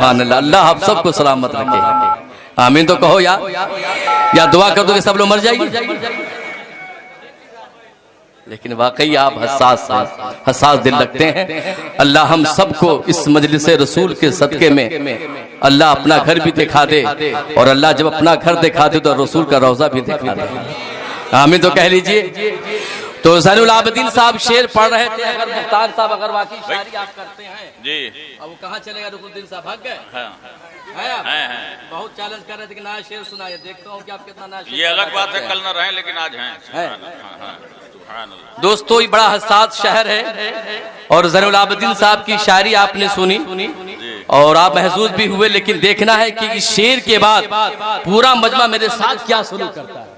سبحان اللہ. اللہ آپ سب کو سلامت رکھے. آمین تو کہو یا دعا کر دو کہ سب لوگ مر جائیں گے. لیکن واقعی آپ حساس دل رکھتے ہیں. اللہ ہم سب کو اس مجلس رسول کے صدقے میں اللہ اپنا گھر بھی دکھا دے, اور اللہ جب اپنا گھر دکھا دے تو رسول کا روضہ بھی دکھا دے. آمین تو کہہ لیجئے. تو زین العابدین صاحب شعر پڑھ رہے تھے. اگر مختار صاحب اگر واقعی شاعری آپ کرتے ہیں جی, اب وہ کہاں چلے گا؟ رکن الدین صاحب بھاگ گئے. بہت چیلنج کر رہے تھے کہ نیا شعر سنائے. دیکھتا ہوں کہ آپ کتنا نیا شعر. یہ الگ بات ہے کل نہ رہے لیکن آج ہیں. دوستو یہ بڑا حساس شہر ہے, اور زین العابدین صاحب کی شاعری آپ نے سنی اور آپ محظوظ بھی ہوئے. لیکن دیکھنا ہے کہ اس شعر کے بعد پورا مجمع میرے ساتھ کیا سلوک کرتا ہے.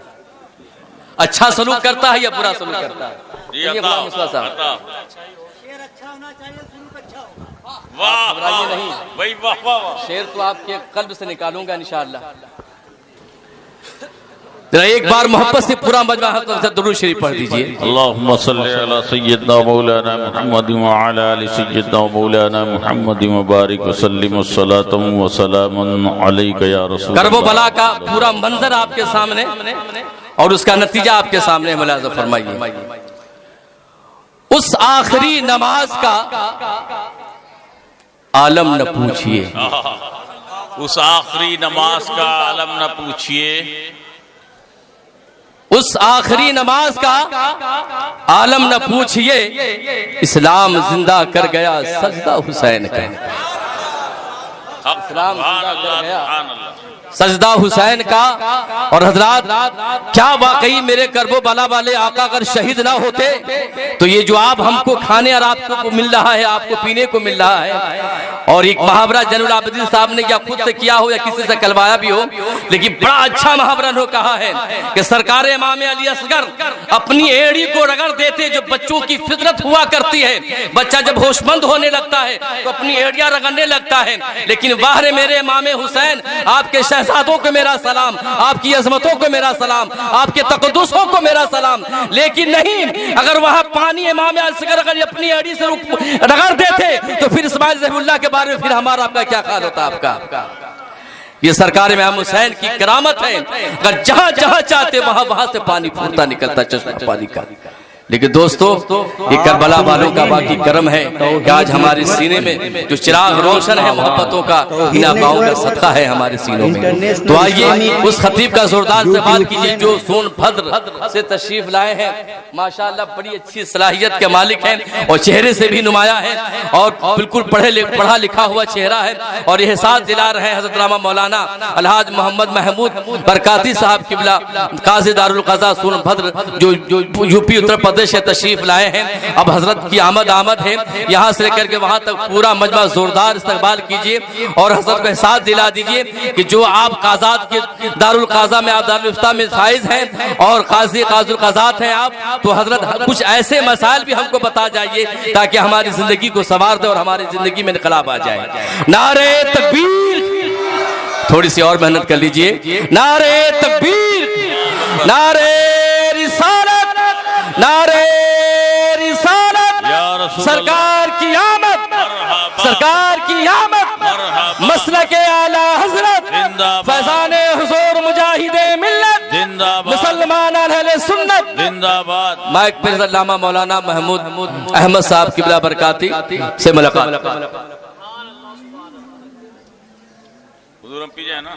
اچھا سلوک کرتا ہے یا برا سلوک کرتا ہے؟ شعر اچھا ہونا چاہیے, سلوک اچھا ہوگا. شعر تو آپ کے قلب سے نکالوں گا انشاءاللہ. ایک بار محبت سے پورا مجمع حضرت درود شریف پڑھ دیجئے. اللہم صلی علی سیدنا مولانا محمد وعلی آل سیدنا مولانا محمد مبارک وسلم الصلاۃ والسلام علیک یا رسول اللہ. کرب و بلا کا پورا منظر آپ کے سامنے اور اس کا نتیجہ آپ کے سامنے ملاحظہ فرمائیے. اس آخری نماز کا عالم نہ پوچھئے. اس آخری نماز کا عالم نہ پوچھئے. اس آخری نماز کا عالم نہ پوچھئے. اسلام زندہ کر گیا سجدہ حسین کا. اسلام زندہ کر گیا سجدہ حسین کا. اور حضرات کیا واقعی میرے کرب و بلا والے آقا اگر شہید نہ ہوتے تو یہ جو آپ ہم کو کھانے اور آپ کو مل رہا ہے, آپ کو پینے کو مل رہا ہے. اور ایک محاورہ زین العابدین صاحب نے یا خود سے کیا ہو یا کسی سے کلوایا بھی ہو, لیکن بڑا اچھا محاورہ نے کہا ہے کہ سرکار امام علی اصغر اپنی ایڑی کو رگڑ دیتے. جو بچوں کی فطرت ہوا کرتی ہے, بچہ جب ہوش مند ہونے لگتا ہے تو اپنی ایڑیاں رگڑنے لگتا ہے. لیکن واہ میرے امام حسین, آپ کے شہزادوں کو میرا سلام, آپ کی عظمتوں کو میرا سلام, آپ کے تقدسوں کو میرا سلام. لیکن نہیں, اگر وہاں پانی امام اصغر اگر اپنی ایڑی سے رگڑ دیتے تو پھر اسماعیل ذبیح اللہ کے بارے میں پھر ہمارا آپ کا کیا خیال ہوتا آپ کا؟ یہ سرکار امام حسین کی کرامت ہے. اگر جہاں جہاں چاہتے وہاں سے پانی پھوٹتا نکلتا چشمہ پانی کا. لیکن دوستو یہ کربلا والوں کا باقی کرم ہے کہ آج ہمارے سینے میں جو چراغ روشن ہے محبتوں کا, ان آقاؤں کا صدقہ ہے ہمارے سینوں میں. تو آئیے اس خطیب کا زوردار سے بات کیجئے جو سون بھدر سے تشریف لائے ہیں. ماشاءاللہ بڑی اچھی صلاحیت کے مالک ہیں اور چہرے سے بھی نمایاں ہے اور بالکل پڑھا لکھا ہوا چہرہ ہے. اور یہ احساس دلا رہے ہیں حضرت علامہ مولانا الحاج محمد محمود برکاتی صاحب قبلہ قاضی دارالقضاء سون بھدر جو یو پی اتر پردیش سے تشریف لائے ہیں. اب حضرت کی آمد ہے, یہاں سے لے کر کے وہاں تک پورا مجمع زوردار استقبال کیجئے اور حضرت کو احساس دلا دیجئے کہ جو آپ قاضات کے دارالقضاء میں آپ دارالفتاء میں فائز ہیں اور قاضی القضات ہیں آپ, تو حضرت کچھ ایسے مسائل بھی ہم کو بتا جائیے تاکہ ہماری زندگی کو سنوار دے اور ہماری زندگی میں انقلاب آ جائے. نعرہ تکبیر, تھوڑی سی اور محنت کر لیجئے. نعرہ تکبیر, نعرہ رسالت, نعرہ رسالت, سرکار کی آمد, سرکار کی آمد, مسلک اعلی حضرت, فیضان حضور مجاہد ملت, مسلمان اہل سنت زندہ باد. مائک پر علامہ مولانا محمود احمد صاحب قبلہ برکاتی سے ملاقات. حضور ہم پی جائے نا.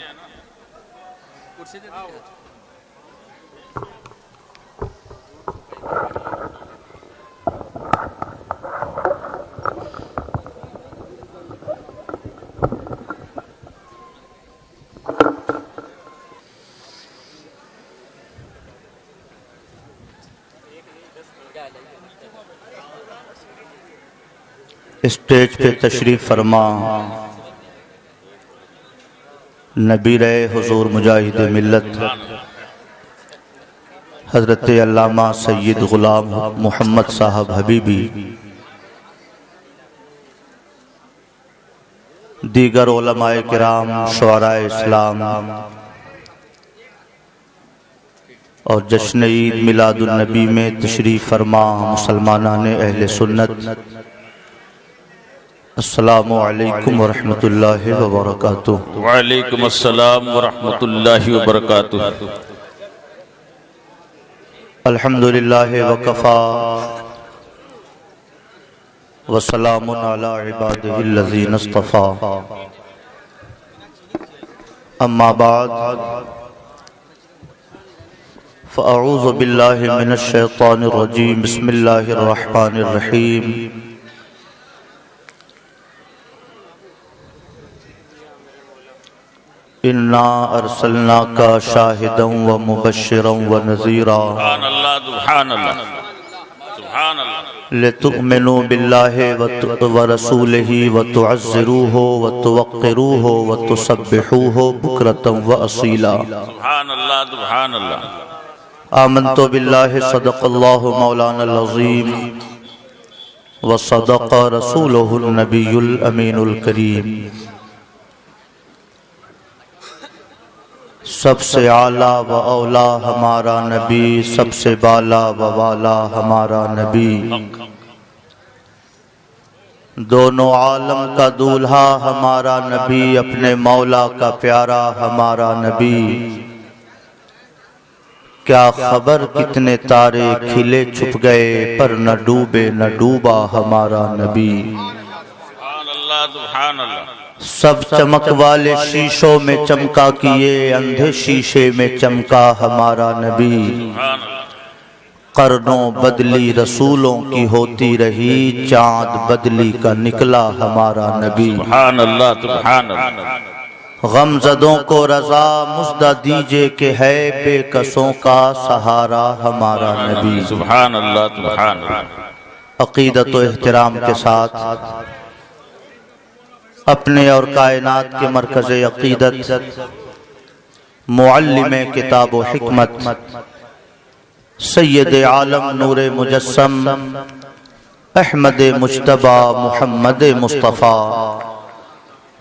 اسٹیج پہ تشریف فرما نبی رہے حضور مجاہد ملت حضرت علامہ سید غلام محمد صاحب حبیبی, دیگر علماء کرام, شعراء اسلام اور جشن عید میلاد النبی میں تشریف فرما مسلمانان اہل سنت, السلام علیکم ورحمۃ اللہ وبرکاتہ۔ وعلیکم السلام ورحمۃ اللہ وبرکاتہ۔ الحمدللہ وکفا وسلام علی عبادہ الذین اصطفیٰ، اما بعد فاعوذ باللہ من الشیطان الرجیم، بسم اللہ الرحمن الرحیم۔ انا ارسلناک شاہدا ومبشرا ونذیرا سبحان اللہ، سبحان اللہ، سبحان اللہ۔ لتؤمنوا باللہ ورسولہ وتعزروہ وتوقروہ وتسبحوہ بکرۃ واصیلا۔ سبحان اللہ، سبحان اللہ۔ آمنت باللہ صدق اللہ مولانا العظیم وصدق رسولہ النبی الامین الکریم۔ سب سے اعلیٰ و اولا ہمارا نبی، سب سے بالا و والا ہمارا نبی، دونوں عالم کا دولہا ہمارا نبی، اپنے مولا کا پیارا ہمارا نبی۔ کیا خبر کتنے تارے کھلے چھپ گئے، پر نہ ڈوبے نہ ڈوبا ہمارا نبی۔ سبحان اللہ، سبحان اللہ۔ سب چمک والے شیشوں میں چمکا کیے، اندھے شیشے میں چمکا ہمارا نبی۔ سبحان اللہ۔ قرنوں بدلی رسولوں کی ہوتی رہی، چاند بدلی کا نکلا ہمارا نبی۔ سبحان اللہ، سبحان اللہ۔ غم زدوں کو رضا مژدہ دیجئے کہ ہے بے کسوں کا سہارا ہمارا نبی۔ سبحان اللہ، سبحان اللہ۔ عقیدت و احترام کے ساتھ اپنے اور کائنات کے مرکز عقیدت، معلم کتاب و حکمت، سید عالم نور مجسم احمد مجتبی محمد مصطفیٰ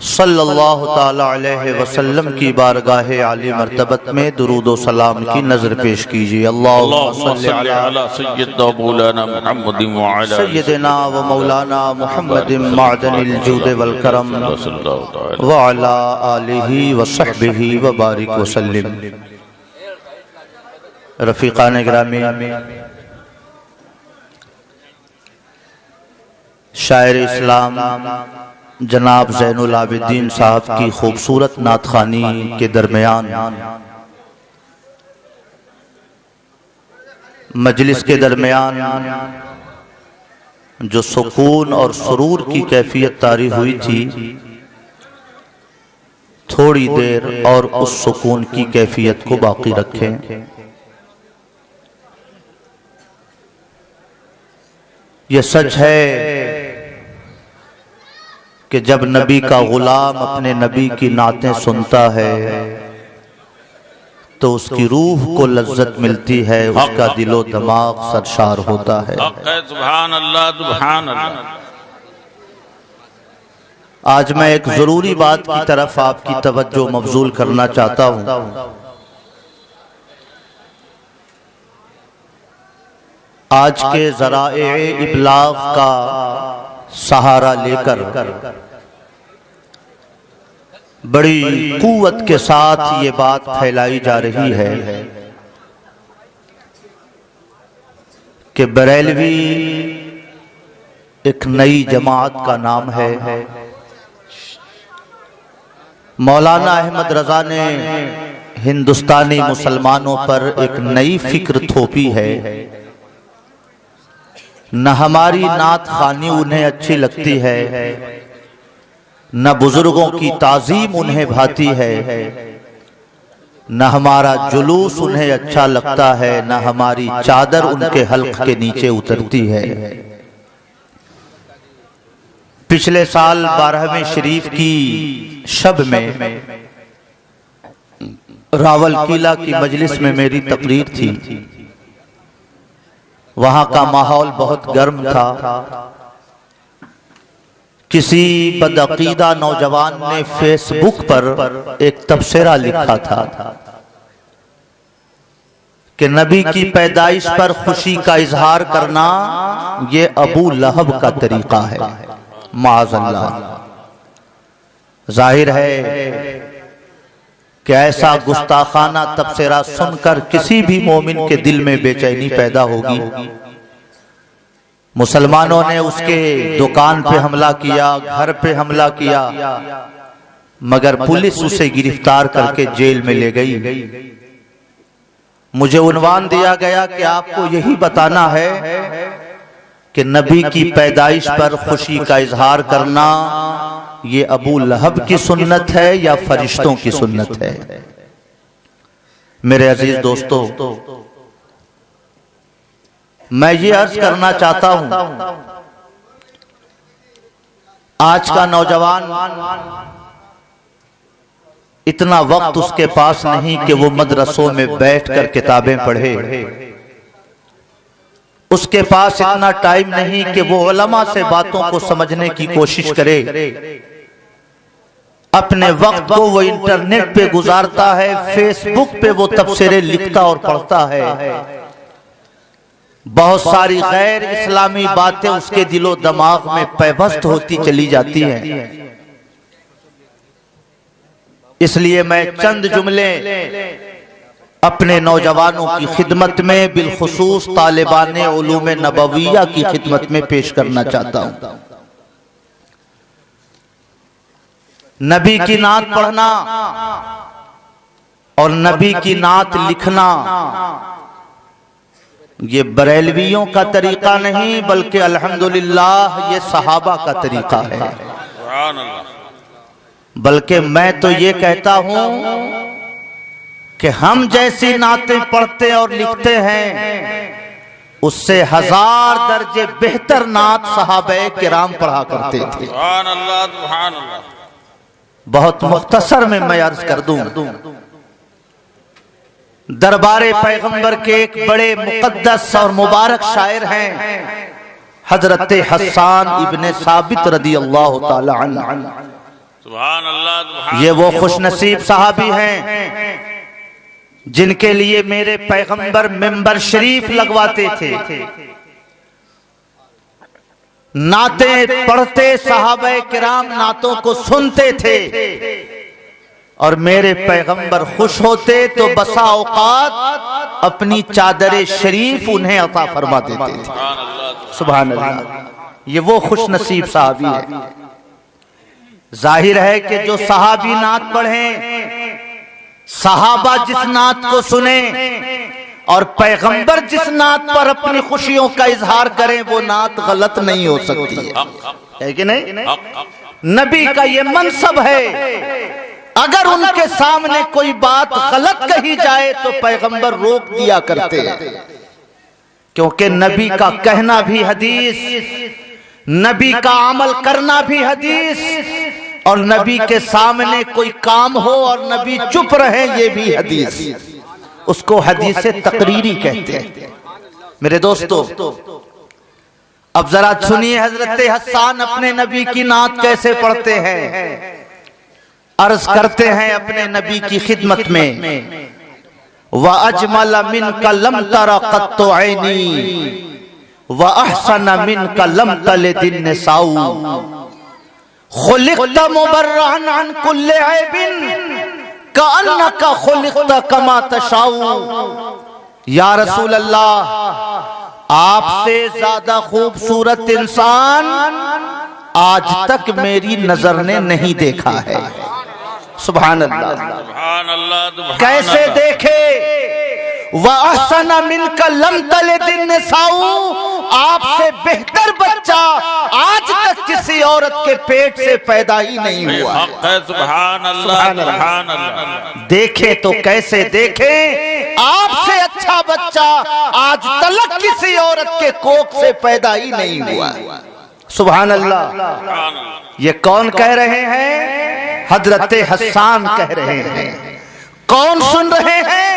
صلی اللہ تعالی علیہ وسلم کی بارگاہ عالی مرتبت میں درود و سلام کی نظر پیش کیجیے۔ اللہم صلی علی سیدنا مولانا محمد وعلی سیدنا و مولانا محمد معدن الجود والکرم وعلی آلہ وصحبہ وبارک وسلم۔ رفیقان گرامی، شاعر اسلام جناب زین العابدین صاحب کی خوبصورت نعت خوانی کے درمیان، مجلس کے درمیان جو سکون اور سرور کی کیفیت طاری ہوئی تھی، تھوڑی دیر اور اس سکون کی کیفیت کو باقی رکھیں۔ یہ سچ ہے کہ جب نبی کا غلام اپنے نبی کی نعتیں سنتا ہے تو اس کی روح کو لذت ملتی ہے، اس کا دل و دماغ سرشار ہوتا ہے۔ سبحان اللہ، سبحان اللہ۔ آج میں ایک ضروری بات کی طرف آپ کی توجہ مبذول کرنا چاہتا ہوں۔ آج کے ذرائع ابلاغ کا سہارا لے کر بڑی قوت کے ساتھ یہ بات پھیلائی جا رہی ہے کہ بریلوی ایک نئی جماعت کا نام ہے۔ مولانا احمد رضا نے ہندوستانی مسلمانوں پر ایک نئی فکر تھوپی ہے۔ نہ ہماری نعت خوانی انہیں اچھی لگتی ہے، نہ بزرگوں کی تعظیم انہیں بھاتی ہے، نہ ہمارا جلوس انہیں اچھا لگتا ہے، نہ ہماری چادر ان کے حلق کے نیچے اترتی ہے۔ پچھلے سال 12ویں شریف کی شب میں راول قلعہ کی مجلس میں میری تقریر تھی۔ وہاں کا ماحول بہت گرم تھا۔ کسی بدعقیدہ نوجوان نے فیس بک پر ایک تبصرہ لکھا تھا کہ نبی کی پیدائش پر خوشی کا اظہار کرنا یہ ابو لہب کا طریقہ ہے۔ معاذ اللہ۔ ظاہر ہے کہ ایسا گستاخانہ تبصرہ سن کر کسی بھی مومن کے دل میں بے چینی پیدا ہوگی۔ مسلمانوں نے اس کے دکان پہ حملہ کیا، گھر پہ حملہ کیا، مگر پولیس اسے گرفتار کر کے جیل میں لے گئی۔ مجھے عنوان دیا گیا کہ آپ کو یہی بتانا ہے کہ نبی کی پیدائش پر خوشی کا اظہار کرنا یہ ابو لہب کی سنت ہے یا فرشتوں کی سنت ہے؟ میرے عزیز دوستو، میں یہ عرض کرنا چاہتا ہوں، آج کا نوجوان اتنا وقت اس کے پاس نہیں کہ وہ مدرسوں میں بیٹھ کر کتابیں پڑھے، اس کے پاس اتنا ٹائم نہیں کہ وہ علماء سے باتوں کو سمجھنے کی کوشش کرے۔ اپنے وقت کو وہ انٹرنیٹ پہ گزارتا ہے، فیس بک پہ وہ تبصرے لکھتا اور پڑھتا ہے، بہت ساری غیر اسلامی باتیں اس کے دل و دماغ میں پیوست ہوتی چلی جاتی ہیں۔ اس لیے میں چند جملے اپنے نوجوانوں کی خدمت میں، بالخصوص طالبان علوم نبویہ کی خدمت میں پیش کرنا چاہتا ہوں۔ نبی کی نعت پڑھنا اور نبی کی نعت لکھنا یہ بریلویوں کا طریقہ نہیں، بلکہ الحمدللہ یہ صحابہ کا طریقہ ہے۔ بلکہ میں تو یہ کہتا ہوں کہ ہم جیسی نعتیں پڑھتے اور لکھتے ہیں اس سے 1000 درجے بہتر نعت صحابہ کرام پڑھا کرتے تھے۔ سبحان اللہ سبحان اللہ۔ بہت مختصر میں عرض کر دوں، دربار پیغمبر کے ایک بڑے مقدس اور مبارک شاعر ہیں حضرت حسان ابن ثابت رضی اللہ تعالی عنہ۔ سبحان اللہ سبحان۔ یہ وہ خوش نصیب صحابی ہیں جن کے لیے میرے پیغمبر منبر شریف لگواتے تھے، نعتیں پڑھتے، صحابہ کرام نعتوں کو سنتے تھے، اور میرے پیغمبر خوش ہوتے تو بسا اوقات اپنی چادر شریف انہیں عطا فرما دیتے تھے۔ سبحان اللہ، یہ وہ خوش نصیب صحابی ہے۔ ظاہر ہے کہ جو صحابی نعت پڑھیں، صحابہ جس نعت کو سنیں اور پیغمبر جس نعت پر اپنی خوشیوں کا اظہار کریں، وہ نعت غلط نہیں ہو سکتی ہے کہ نہیں؟ نبی کا یہ منصب ہے، اگر ان کے سامنے کوئی بات غلط کہی جائے تو پیغمبر روک دیا کرتے ہیں، کیونکہ نبی کا کہنا بھی حدیث، نبی کا عمل کرنا بھی حدیث، اور نبی کے سامنے کوئی کام ہو اور نبی چپ رہے یہ بھی حدیث، اس کو حدیث تقریری کہتے ہیں۔ میرے دوستو، اب ذرا سنیے حضرت حسان اپنے نبی کی نعت کیسے پڑھتے ہیں۔ عرض کرتے ہیں اپنے نبی کی خدمت میں، وَأَجْمَلَ مِنْكَ لَمْ تَرَ قَطُّ عَيْنِي وَأَحْسَنَ مِنْكَ لَمْ تَلِدِ النِّسَاءُ خُلِقْتَ مُبَرَّعًا عَنْ كُلِّ عَيْبٍ كَأَنَّكَ خُلِقْتَ كَمَا تَشَاءُ۔ یا رسول اللہ، آپ سے زیادہ خوبصورت انسان آج تک میری نظر نے نہیں دیکھا ہے۔ سبحان اللہ، سبحان اللہ۔ کیسے دیکھے؟ وَأَحْسَنَ مِنْكَ لَمْ تَلِدِ النِّسَاءُ، آپ سے بہتر بچہ آج تک کسی عورت کے پیٹ سے پیدا ہی نہیں ہوا۔ حق ہے، سبحان اللہ سبحان اللہ۔ دیکھے تو کیسے دیکھے؟ آپ سے اچھا بچہ آج تلک کسی عورت کے کوکھ سے پیدا ہی نہیں ہوا۔ سبحان اللہ۔ یہ کون کہہ رہے ہیں؟ حضرت حسان کہہ رہے ہیں۔ کون سن رہے ہیں؟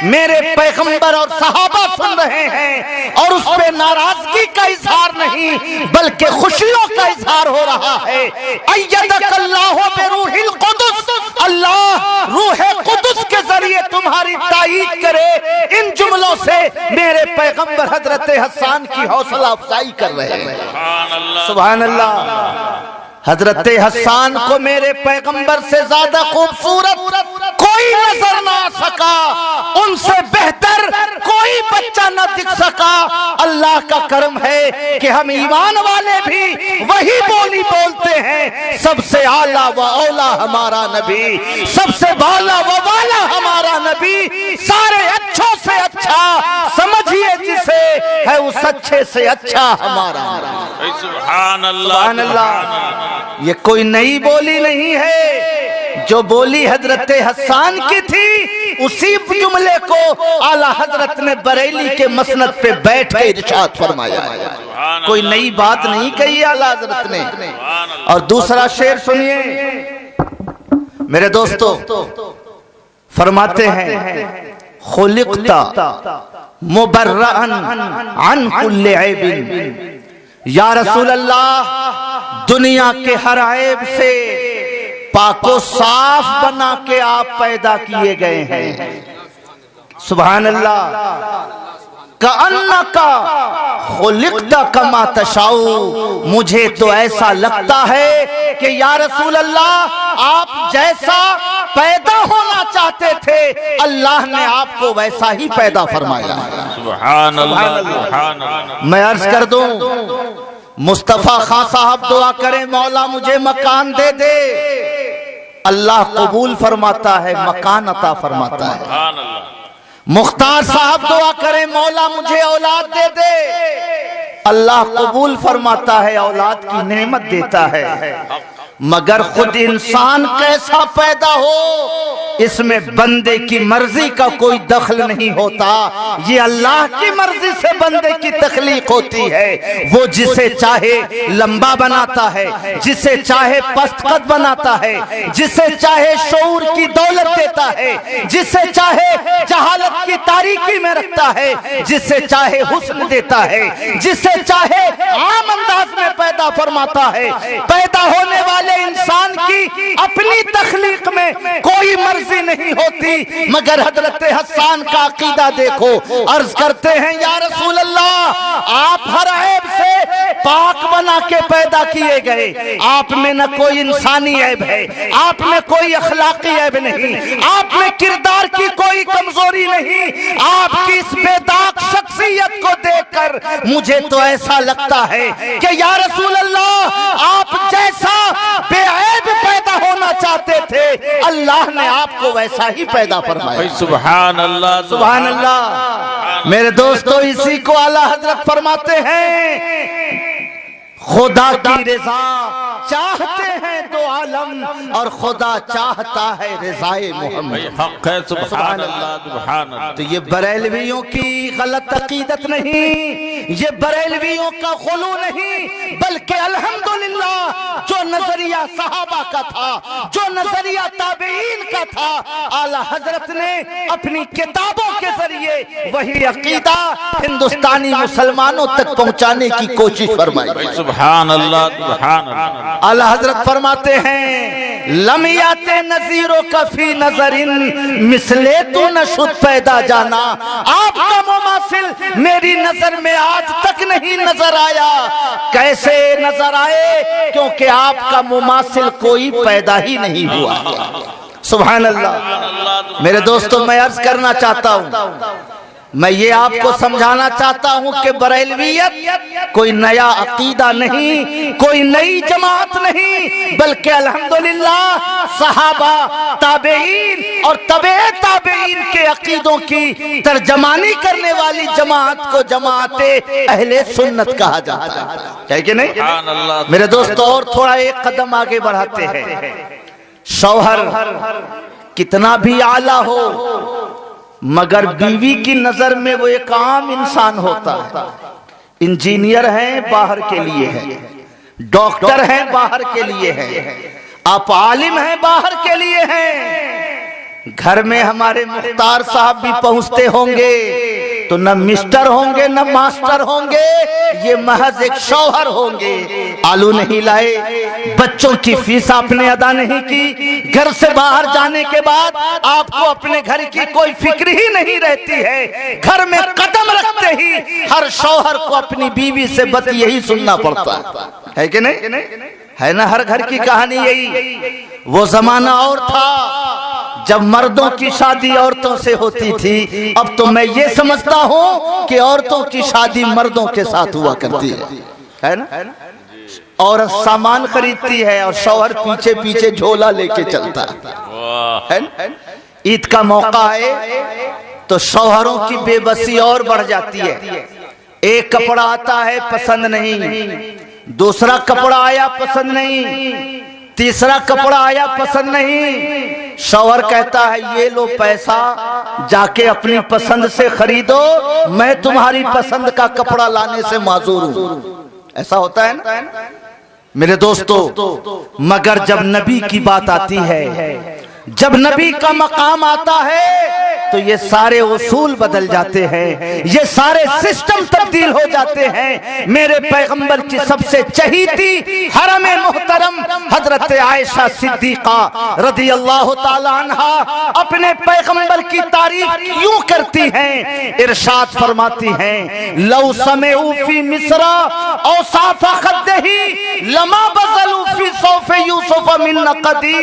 میرے پیغمبر اور صحابہ سن رہے ہیں، اور اس پہ ناراضگی کا اظہار نہیں بلکہ خوشیوں کا اظہار ہو رہا ہے۔ ایدک اللہ بروح القدس، اللہ روح قدس کے ذریعے تمہاری تائید کرے۔ ان جملوں جملوں سے میرے پیغمبر حضرت حسان کی حوصلہ افزائی کر رہے ہیں۔ سبحان اللہ۔ حضرت حسان کو میرے پیغمبر سے زیادہ خوبصورت کوئی نظر نہ آ سکا، ان سے بہتر کوئی بچہ نہ دکھ سکا۔ اللہ کا کرم ہے کہ ہم ایمان والے بھی وہی بولی بولتے ہیں، سب سے اعلیٰ و اولا ہمارا نبی، سب سے بالا و والا ہمارا نبی، سارے اچھوں سے اچھا سمجھیے جسے، ہے اس اچھے سے اچھا ہمارا۔ سبحان اللہ سبحان اللہ۔ یہ کوئی نئی بولی نہیں ہے، جو بولی حضرت حسان کی تھی اسی جملے کو اعلیٰ حضرت نے بریلی کے مسند پہ بیٹھ کے ارشاد فرمایا۔ کوئی نئی بات نہیں کہی اعلیٰ حضرت نے۔ اور دوسرا شعر سنیے میرے دوستو، فرماتے ہیں خلقت مبرئا عن کل عیب، یا رسول اللہ دنیا کے ہر عیب سے پاک و صاف بنا کے آپ پیدا کیے گئے ہیں۔ سبحان اللہ۔ کأنک خلقت کما تشاء، مجھے تو ایسا لگتا ہے کہ یا رسول اللہ آپ جیسا پیدا ہونا چاہتے تھے اللہ نے آپ کو ویسا ہی پیدا فرمایا۔ سبحان اللہ سبحان اللہ۔ میں عرض کر دوں مصطفیٰ خان صاحب دعا کریں مولا مجھے مکان دے دے، اللہ قبول فرماتا ہے، مکان عطا فرماتا ہے۔ سبحان اللہ۔ مختار صاحب دعا کریں مولا مجھے اولاد دے دے، اللہ قبول فرماتا ہے، اولاد کی نعمت دیتا ہے۔ مگر خود انسان کیسا پیدا ہو اس میں بندے کی مرضی کا کوئی دخل نہیں ہوتا، یہ اللہ کی مرضی سے بندے کی تخلیق ہوتی ہے۔ وہ جسے چاہے لمبا بناتا ہے، جسے چاہے پست قد بناتا ہے، جسے چاہے شعور کی دولت دیتا ہے، جسے چاہے جہالت کی تاریکی میں رکھتا ہے، جسے چاہے حسن دیتا ہے، جسے چاہے عام انداز میں پیدا فرماتا ہے۔ پیدا ہونے والے انسان کی اپنی تخلیق میں کوئی مرضی نہیں ہوتی، مگر حضرت حسان کا عقیدہ دیکھو۔ عرض کرتے ہیں یا رسول اللہ آپ ہر عیب سے پاک بنا کے پیدا کیے گئے، آپ میں نہ کوئی انسانی عیب ہے، آپ میں کوئی اخلاقی عیب نہیں، آپ میں کردار کی کوئی کمزوری نہیں۔ آپ کی اس بے داغ شخصیت کو دیکھ کر مجھے تو ایسا لگتا ہے کہ یا رسول اللہ آپ جیسا بے عیب پیدا ہونا چاہتے تھے اللہ نے آپ کو ویسا ہی پیدا فرمایا۔ سبحان اللہ سبحان اللہ۔ میرے دوستو اسی کو اعلیٰ حضرت فرماتے ہیں خدا کی رضا چاہتے ہیں دو عالم اور خدا چاہتا ہے رضائے محمد۔ حق ہے سبحان اللہ سبحان اللہ۔ تو یہ بریلویوں کی غلط عقیدت نہیں، یہ بریلویوں کا غلو نہیں، بلکہ الحمدللہ جو نظریہ صحابہ کا تھا، جو نظریہ تابعین کا تھا، اعلیٰ حضرت نے اپنی کتابوں کے ذریعے وہی عقیدہ ہندوستانی مسلمانوں تک پہنچانے کی کوشش فرمائی۔ سبحان اللہ سبحان اللہ۔ اعلیٰ حضرت فرماتے ہیں لمیات نظیروں کا فی نظر مثلے تو نشد پیدا جانا، آپ کا مماثل میری نظر میں آج تک نہیں نظر آیا۔ کیسے نظر آئے؟ کیونکہ آپ کا مماثل کوئی پیدا ہی نہیں ہوا۔ سبحان اللہ۔ میرے دوستو میں عرض کرنا چاہتا ہوں، میں یہ آپ کو سمجھانا چاہتا ہوں کہ بریلویت کوئی نیا عقیدہ نہیں، کوئی نئی جماعت نہیں، بلکہ الحمدللہ صحابہ، تابعین اور تبع تابعین کے عقیدوں کی ترجمانی کرنے والی جماعت کو جماعت اہل سنت کہا جاتا ہے کہ نہیں؟ میرے دوستو اور تھوڑا ایک قدم آگے بڑھاتے ہیں۔ شوہر کتنا بھی اعلیٰ ہو مگر بیوی کی نظر میں وہ ایک عام انسان ہوتا ہے۔ انجینئر ہیں باہر کے لیے ہے، ڈاکٹر ہیں باہر کے لیے ہے، آپ عالم ہیں باہر کے لیے ہیں۔ گھر میں ہمارے مختار صاحب بھی پہنچتے ہوں گے تو نہ مسٹر ہوں گے نہ ماسٹر ہوں گے، یہ محض ایک شوہر ہوں گے۔ آلو نہیں لائے، بچوں کی فیس آپ نے ادا نہیں کی، گھر سے باہر جانے کے بعد آپ کو اپنے گھر کی کوئی فکر ہی نہیں رہتی ہے، گھر میں قدم رکھتے ہی ہر شوہر کو اپنی بیوی سے بات یہی سننا پڑتا ہے کہ نہیں؟ ہے نا ہر گھر کی کہانی یہی۔ وہ زمانہ اور تھا جب مردوں کی شادی عورتوں سے ہوتی تھی، اب تو میں یہ سمجھتا ہوں کہ عورتوں کی شادی مردوں کے ساتھ ہوا کرتی ہے نا؟ عورت سامان خریدتی ہے اور شوہر پیچھے پیچھے جھولا لے کے چلتا ہے۔ عید کا موقع ہے تو شوہروں کی بے بسی اور بڑھ جاتی ہے۔ ایک کپڑا آتا ہے پسند نہیں، دوسرا کپڑا آیا پسند نہیں، تیسرا کپڑا آیا پسند نہیں، شوہر کہتا ہے یہ لو پیسہ، جا کے اپنی پسند سے خریدو، میں تمہاری پسند کا کپڑا لانے سے معذور ہوں۔ ایسا ہوتا ہے نا میرے دوستو؟ مگر جب نبی کی بات آتی ہے، جب نبی کا مقام آتا ہے تو یہ سارے اصول بدل جاتے ہیں، یہ سارے سسٹم تبدیل ہو جاتے ہیں۔ میرے پیغمبر کی سب سے چہیتی حرم محترم حضرت عائشہ صدیقہ رضی اللہ تعالی عنہا اپنے پیغمبر کی تعریف یوں کرتی ہیں، ارشاد فرماتی ہیں، لو سمعوا فی مصر اوصاف خدہ لما بذلوا فی صوف یوسف من نقدی۔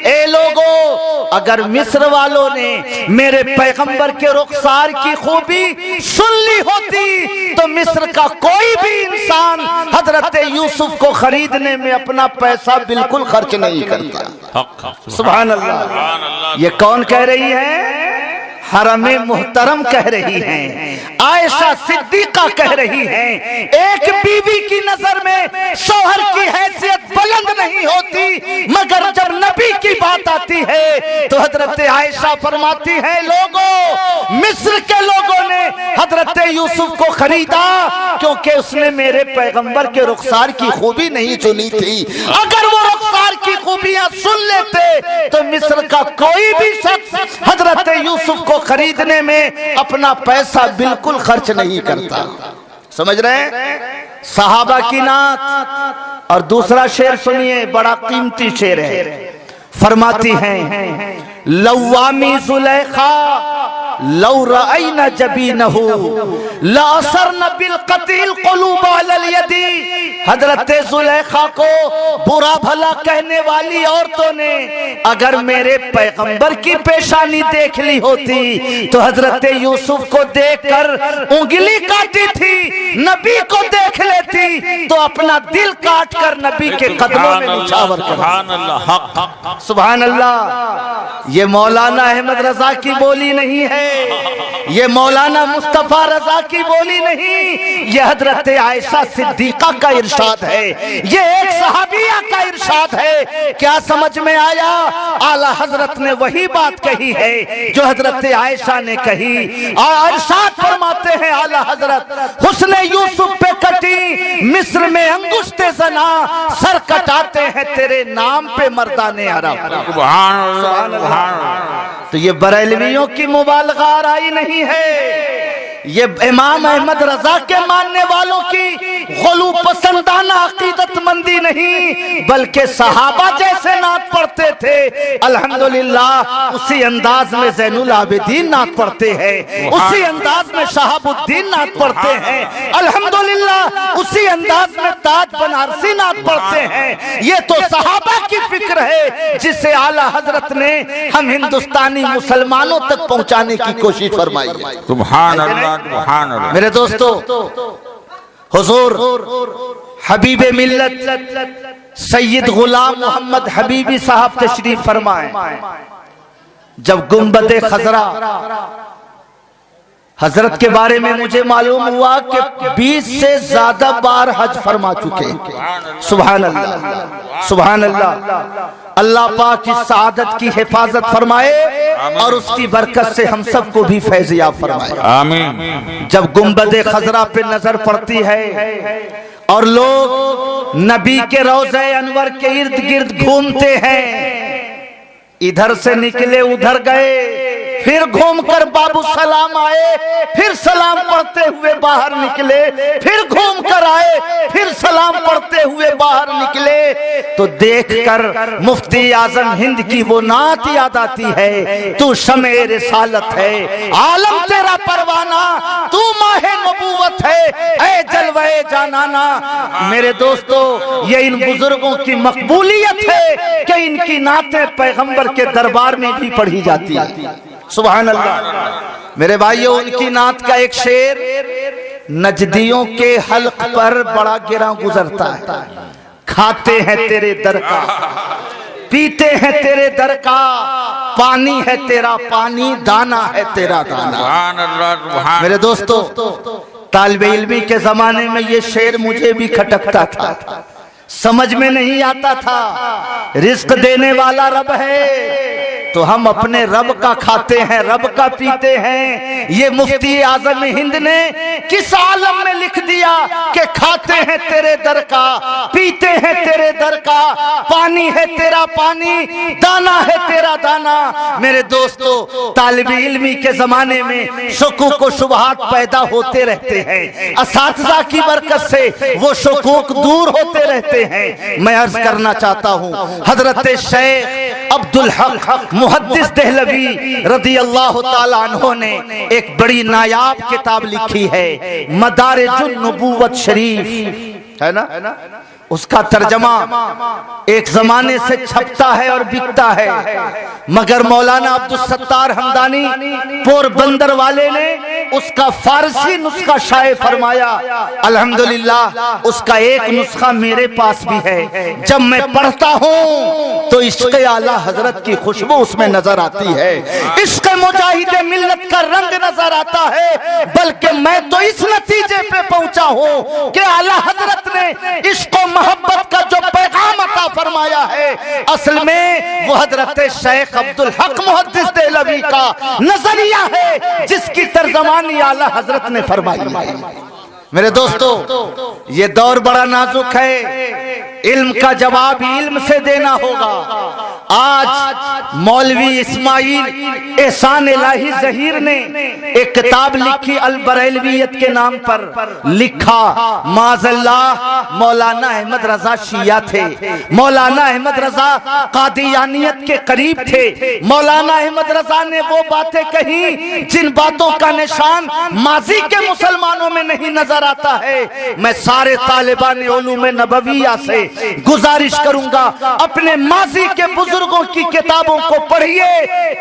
اے لوگو، اگر مصر والوں نے میرے پیغمبر کے رخسار کی خوبی سن لی ہوتی تو مصر کا کوئی بھی انسان حضرت یوسف کو خریدنے میں اپنا پیسہ بالکل خرچ نہیں کرتا۔ سبحان اللہ۔ یہ کون کہہ رہی ہے؟ حرم محترم کہہ رہی ہیں، عائشہ صدیقہ کہہ رہی ہیں۔ ایک بیوی کی نظر میں شوہر کی حیثیت بلند نہیں ہوتی، مگر جب نبی کی بات آتی ہے تو حضرت عائشہ فرماتی ہے، لوگوں، مصر کے لوگوں نے حضرت یوسف کو خریدا کیونکہ اس نے میرے پیغمبر کے رخسار کی خوبی نہیں سنی تھی۔ اگر وہ رخسار کی خوبیاں سن لیتے تو مصر کا کوئی بھی شخص حضرت یوسف کو خریدنے میں اپنا پیسہ بالکل خرچ نہیں کرتا۔ سمجھ رہے ہیں؟ صحابہ کی نعت۔ اور دوسرا شعر سنیے، بڑا قیمتی شعر ہے، فرماتی ہیں، لوامی زلیخا لو رأینا جبینہو لأثرنا بالقتل قلوب علی الید۔ حضرت زلیخا کو برا بھلا کہنے والی عورتوں نے اگر میرے پیغمبر کی پیشانی دیکھ لی ہوتی تو حضرت یوسف کو دیکھ کر انگلی کاٹی تھی، نبی کو دیکھ لیتی تو اپنا دل کاٹ کر نبی کے قدموں میں نچھاور کرتی۔ سبحان اللہ۔ یہ مولانا احمد رضا کی بولی نہیں ہے، یہ مولانا مصطفیٰ رضا کی بولی نہیں، یہ حضرت عائشہ صدیقہ کا ارشاد ہے، یہ ایک صحابیہ کا ارشاد ہے۔ کیا سمجھ میں آیا؟ اعلیٰ حضرت نے وہی بات کہی ہے جو حضرت عائشہ نے کہی، اور ارشاد فرماتے ہیں اعلیٰ حضرت، حسن یوسف پہ کٹی مصر میں انگشت زنا، سر کٹاتے ہیں تیرے نام پہ مردان عرب۔ سبحان اللہ۔ تو یہ بریلویوں کی مبالغہ آرائی نہیں ہے، یہ امام احمد رضا کے ماننے والوں کی غلو پسندانہ عقیدت مندی نہیں، بلکہ صحابہ جیسے نعت پڑھتے تھے الحمدللہ اسی انداز میں زین العابدین نعت پڑھتے ہیں، اسی انداز میں شہاب الدین نعت پڑھتے ہیں، الحمدللہ اسی انداز میں تاج بنارسی نعت پڑھتے ہیں۔ یہ تو صحابہ کی فکر ہے جسے اعلیٰ حضرت نے ہم ہندوستانی مسلمانوں تک پہنچانے کی کوشش فرمائی ہے۔ سبحان اللہ۔ میرے دوستو، حضور حبیب ملت سید غلام محمد حبیبی صاحب تشریف فرمائے، جب گنبد خضرا حضرت کے بارے میں مجھے معلوم ہوا کہ 20 سے زیادہ بار حج فرما چکے ہیں۔ سبحان اللہ، سبحان اللہ۔ اللہ پاک کی سعادت کی حفاظت فرمائے اور اس کی برکت سے ہم سب کو بھی فیض یاب فرمائے، آمین۔ جب گنبد خضرا پہ نظر پڑتی ہے اور لوگ نبی کے روضہ انور کے ارد گرد گھومتے ہیں، ادھر سے نکلے ادھر گئے، پھر گھوم کر بابو سلام آئے، پھر سلام پڑھتے ہوئے باہر نکلے، پھر گھوم کر آئے، پھر سلام پڑھتے ہوئے باہر نکلے، تو دیکھ کر مفتی اعظم ہند کی وہ نعت یاد آتی ہے، تو شمع رسالت ہے، عالم تیرا پروانہ، تو ماہ نبوت ہے، اے جلوہ جانانا۔ میرے دوستو، یہ ان بزرگوں کی مقبولیت ہے کہ ان کی نعتیں پیغمبر کے دربار میں بھی پڑھی جاتی ہے۔ سبحان اللہ۔ میرے بھائیو، ان کی نعت کا ایک شعر نجدیوں کے حلق پر بڑا گراں گزرتا ہے۔ کھاتے ہیں تیرے در کا، پیتے ہیں تیرے در کا، پانی ہے تیرا پانی، دانا ہے تیرا دانا۔ سبحان اللہ، سبحان۔ میرے دوستو، طالب علمی کے زمانے میں یہ شعر مجھے بھی کھٹکتا تھا، سمجھ میں نہیں آتا تھا۔ رزق دینے والا رب ہے تو ہم اپنے رب کا کھاتے ہیں، رب کا پیتے ہیں۔ یہ مفتی اعظم ہند نے کس عالم میں لکھ دیا کہ کھاتے ہیں تیرے در کا، پیتے ہیں تیرے در کا، پانی ہے تیرا پانی، دانا ہے تیرا دانا۔ میرے دوستو، طالب علمی کے زمانے میں شکوک و شبہات پیدا ہوتے رہتے ہیں، اساتذہ کی برکت سے وہ شکوک دور ہوتے رہتے ہیں۔ میں عرض کرنا چاہتا ہوں، حضرت شیخ عبدالحق محدث دہلوی رضی اللہ تعالیٰ عنہ نے ایک بڑی نایاب کتاب لکھی ہے، مدارج النبوت شریف، ہے نا؟ اس کا ترجمہ ایک زمانے سے چھپتا ہے اور بکتا ہے، مگر مولانا عبدالستار حمدانی پوربندر والے نے اس کا فارسی نسخہ شائع فرمایا۔ الحمدللہ اس کا ایک نسخہ میرے پاس بھی ہے۔ جب میں پڑھتا ہوں تو عشق اعلیٰ حضرت کی خوشبو اس میں نظر آتی ہے، عشق مجاہد ملت کا رنگ نظر آتا ہے، بلکہ میں تو اس نتیجے پہ پہنچا ہوں کہ اعلیٰ حضرت نے عشق و محبت کا جو پیغام عطا فرمایا ہے، اصل میں وہ حضرت شیخ عبدالحق محدث دہلوی کا نظریہ ہے جس کی ترجمانی اعلیٰ حضرت نے فرمائی۔ میرے دوستو، یہ دور بڑا نازک ہے، علم کا جواب علم سے دینا ہوگا۔ آج مولوی اسماعیل احسان الہی ظہیر نے ایک کتاب لکھی البریلویت کے نام پر، لکھا معاذ اللہ مولانا احمد رضا شیعہ تھے، مولانا احمد رضا قادیانیت کے قریب تھے، مولانا احمد رضا نے وہ باتیں کہیں جن باتوں کا نشان ماضی کے مسلمانوں میں نہیں نظر آتا ہے۔ میں سارے طالبان علوم نبویہ سے گزارش کروں گا، اپنے ماضی کے بزرگوں کی کتابوں کو پڑھیے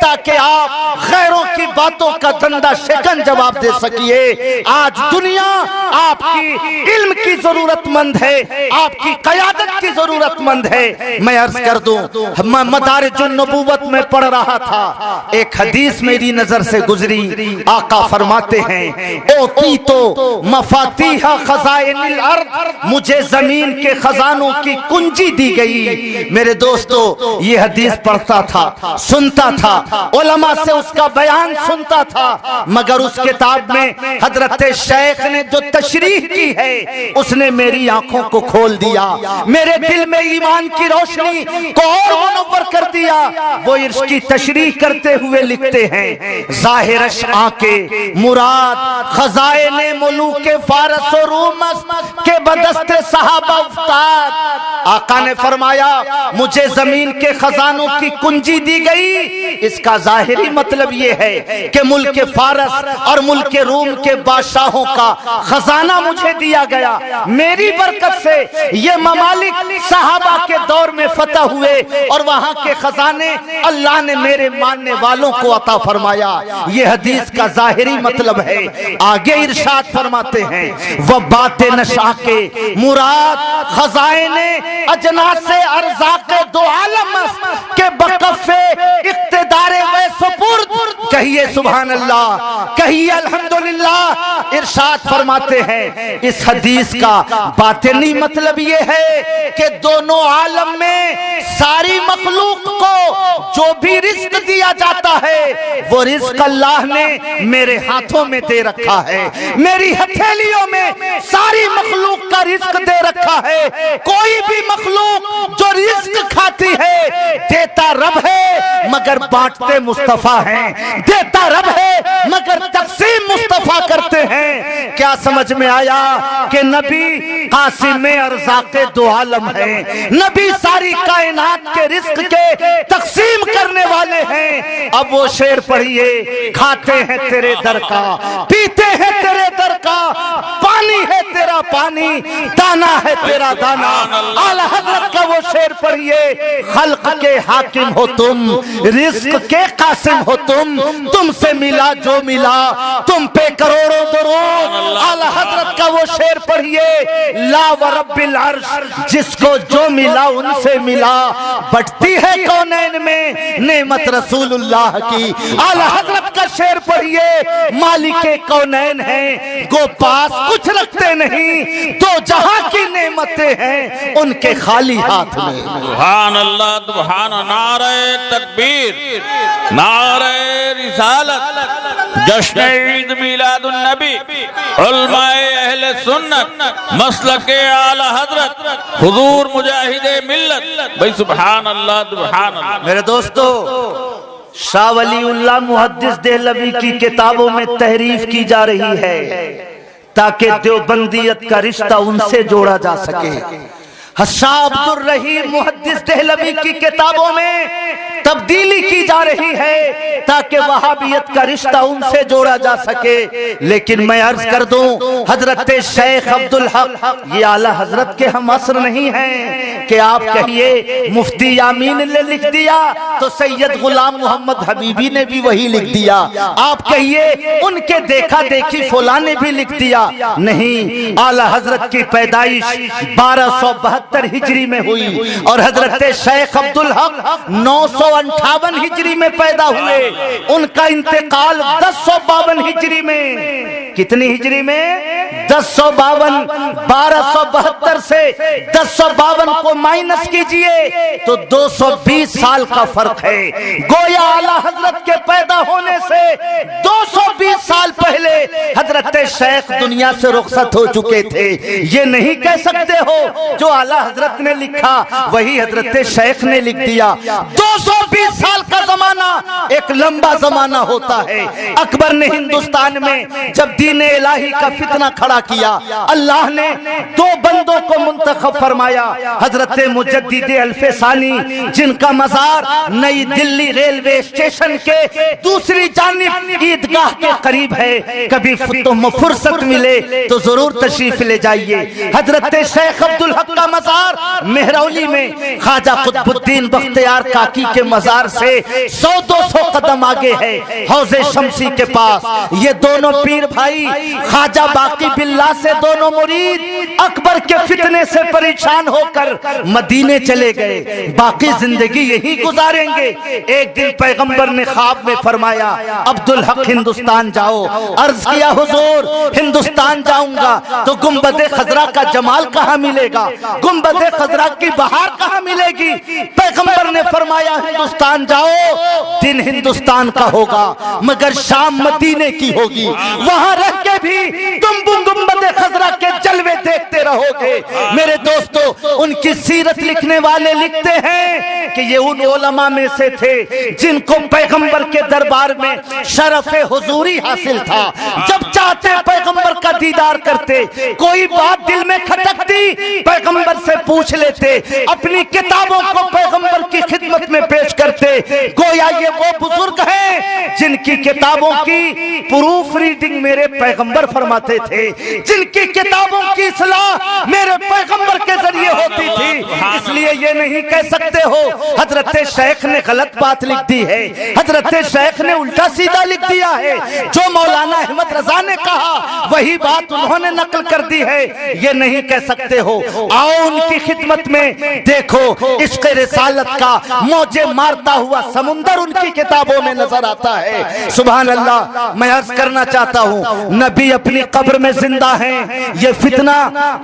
تاکہ آپ غیروں کی باتوں کا دندہ شکن جواب دے سکیے۔ آج دنیا آپ کی علم کی ضرورت مند ہے، آپ کی قیادت کی ضرورت مند ہے۔ میں عرض کر دوں، میں مدارج النبوت میں پڑھ رہا تھا، ایک حدیث میری نظر سے گزری، آقا فرماتے ہیں اوتی تو مفاتیح خزائن الارض، مجھے زمین کے خزانوں کی کنجی دی گئی۔ میرے دوستو، یہ حدیث پڑھتا تھا، سنتا تھا، علماء سے اس کا بیان سنتا تھا، مگر اس کتاب میں حضرت شیخ نے جو تشریح کی ہے اس نے میری آنکھوں کو کھول دیا، میرے دل میں ایمان کی روشنی کو اور منور کر دیا۔ وہ عرش کی تشریح کرتے ہوئے لکھتے ہیں، ظاہرش آنکھیں مراد خزائن ملوک فارس و روم کے بدست صحابہ افتاد۔ آقا نے فرمایا مجھے زمین کے خزانوں کی کنجی دی گئی، اس کا ظاہری مطلب یہ ہے کہ ملک فارس اور ملک روم کے بادشاہوں کا خزانہ مجھے دیا گیا۔ میری برکت سے یہ ممالک صحابہ کے دور میں فتح ہوئے اور وہاں کے خزانے اللہ نے میرے ماننے والوں کو عطا فرمایا۔ یہ حدیث کا ظاہری مطلب ہے۔ آگے ارشاد فرماتے ہیں وہ بات نشا کے مراد خزائن اجناس ارزاق دو عالم کے بقف اقتدار و سپرد۔ کہیے سبحان اللہ، کہیے الحمدللہ۔ ارشاد فرماتے ہیں اس حدیث کا باطنی مطلب یہ ہے کہ دونوں عالم میں ساری مخلوق کو جو بھی رزق دیا جاتا ہے وہ رزق اللہ نے میرے ہاتھوں میں دے رکھا ہے، میری ہتھیلیوں میں ساری مخلوق کا رزق دے رکھا ہے۔ کوئی بھی مخلوق جو رزق کھاتی ہے دیتا رب ہے مگر بانٹتے مصطفیٰ ہیں، دیتا رب ہے مگر تقسیم مصطفیٰ کرتے ہیں۔ کیا سمجھ میں آیا کہ نبی قاسم ارزاق دو عالم ہیں، نبی ساری کائنات کے رزق کے تقسیم کرنے والے ہیں۔ اب وہ شعر پڑھیے، کھاتے ہیں تیرے در کا، پیتے ہیں تیرے در کا، پانی ہے تیرا پانی، دانا ہے تیرا دانا۔ اعلی حضرت کا وہ شعر پڑھیے، خلق کے حاکم ہو تم، رزق کے قاسم ہو تم سے ملا جو ملا، تم پہ کروڑوں درود۔ اعلی حضرت کا وہ شعر پڑھیے، لا ورب العرش، جس کو جو ملا ان سے ملا، بٹتی ہے کونین میں نعمت رسول اللہ کی۔ اعلی حضرت کا شعر پڑھیے، مالک کونین ہیں گو پاس کچھ رکھتے نہیں، تو جہاں کی نعمتیں ہیں ان کے خالی ہاتھ میں۔ سبحان اللہ، سبحان، نعرہ تکبیر، نعرہ رسالت، جشن عید میلاد النبی، علماء اہل سنت، مسلک اعلی حضرت، حضور مجاہد ملت، بھئی سبحان اللہ، سبحان اللہ۔ میرے دوستو، شاہ ولی اللہ محدث دہلوی کی کتابوں میں تحریف کی جا رہی ہے تاکہ دیوبندیت کا رشتہ ان سے جوڑا جا سکے۔ شاہ عبد الرحیم محدث دہلوی کی کتابوں میں تبدیلی کی جا رہی ہے تاکہ وہابیت کا رشتہ ان سے جوڑا جا سکے۔ لیکن میں عرض کر دوں، حضرت شیخ عبدالحق یہ اعلی حضرت کے ہم عصر نہیں ہیں کہ آپ کہیے مفتی یامین نے لکھ دیا تو سید غلام محمد حبیبی نے بھی وہی لکھ دیا، آپ کہیے ان کے دیکھا دیکھی فلاں نے بھی لکھ دیا۔ نہیں، اعلی حضرت کی پیدائش 1272 ہجری میں ہوئی اور حضرت شیخ عبدالحق 958 ہجری میں پیدا ہوئے، ان کا انتقال 1052 ہجری میں۔ کتنی ہجری میں؟ 1052۔ 1272 سے 1052 کو مائنس کیجئے تو 220 سال کا فرق ہے۔ گویا اعلی حضرت کے پیدا ہونے سے 220 سال پہلے حضرت شیخ دنیا سے رخصت ہو چکے تھے۔ یہ نہیں کہہ سکتے ہو جو اعلی حضرت نے لکھا وہی حضرت شیخ نے لکھ دیا۔ 220 سال کا زمانہ ایک لمبا زمانہ ہوتا ہے۔ اکبر نے ہندوستان میں جب دین الہی کا فتنہ کھڑا کیا، اللہ نے دو بندوں کو منتخب فرمایا، حضرت مجدد الف ثانی جن کا مزار نئی دلی ریلوے اسٹیشن کے دوسری جانب عیدگاہ کے قریب ہے، کبھی تم فرصت ملے تو ضرور تشریف لے جائیے۔ حضرت شیخ عبدالحق کا مزار مہرولی میں خواجہ قطب الدین بختیار کاکی کے مزار سے 100-200 قدم آگے ہے، حوض شمسی کے پاس۔ یہ دونوں پیر بھائی خواجہ باقی باللہ سے دونوں مرید اکبر کے فتنے سے پریشان ہو کر مدینے چلے گئے، باقی زندگی یہی گزاریں گے۔ ایک دن پیغمبر نے خواب میں فرمایا عبدالحق ہندوستان جاؤ۔ عرض کیا حضور ہندوستان جاؤں گا تو گنبد خضرا کا جمال کہاں ملے گا، گنبد خضرا کی بہار کہاں ملے گی؟ پیغمبر نے فرمایا ہندوستان جاؤ، دن ہندوستان کا ہوگا مگر شام مدینے کی ہوگی، وہاں رہ کے بھی تم گنبد خضرا کے جلوے دیکھتے رہو گے۔ میرے دوستو، ان کی سیرت لکھنے والے لکھتے ہیں کہ یہ ان علماء میں سے تھے جن کو پیغمبر کے دربار میں شرف حضوری حاصل تھا، جب چاہتے پیغمبر کا دیدار کرتے، کوئی بات دل میں کھٹکتی پیغمبر سے پوچھ لیتے، اپنی کتابوں کو پیغمبر کی خدمت میں پیش کرتے۔ گویا یہ وہ بزرگ ہیں جن کی کتابوں کی پروف ریڈنگ میرے پیغمبر فرماتے تھے، جن کی کتابوں کی اصلاح میرے پیغمبر کے ذریعے ہوتی تھی۔ اس لیے یہ نہیں کہہ سکتے ہو حضرت شیخ نے غلط بات لکھ دی ہے، حضرت شیخ نے الٹا سیدھا لکھ دیا ہے، جو مولانا احمد رضا نے کہا وہی بات انہوں نے نقل کر دی ہے، یہ نہیں کہہ سکتے ہو۔ آؤ ان کی خدمت میں دیکھو، عشق رسالت کا موجے مارتا ہوا سمندر ان کی کتابوں میں نظر آتا ہے۔ سبحان اللہ۔ میں عرض کرنا چاہتا ہوں، نبی اپنی قبر میں زندہ ہیں، یہ فتنہ،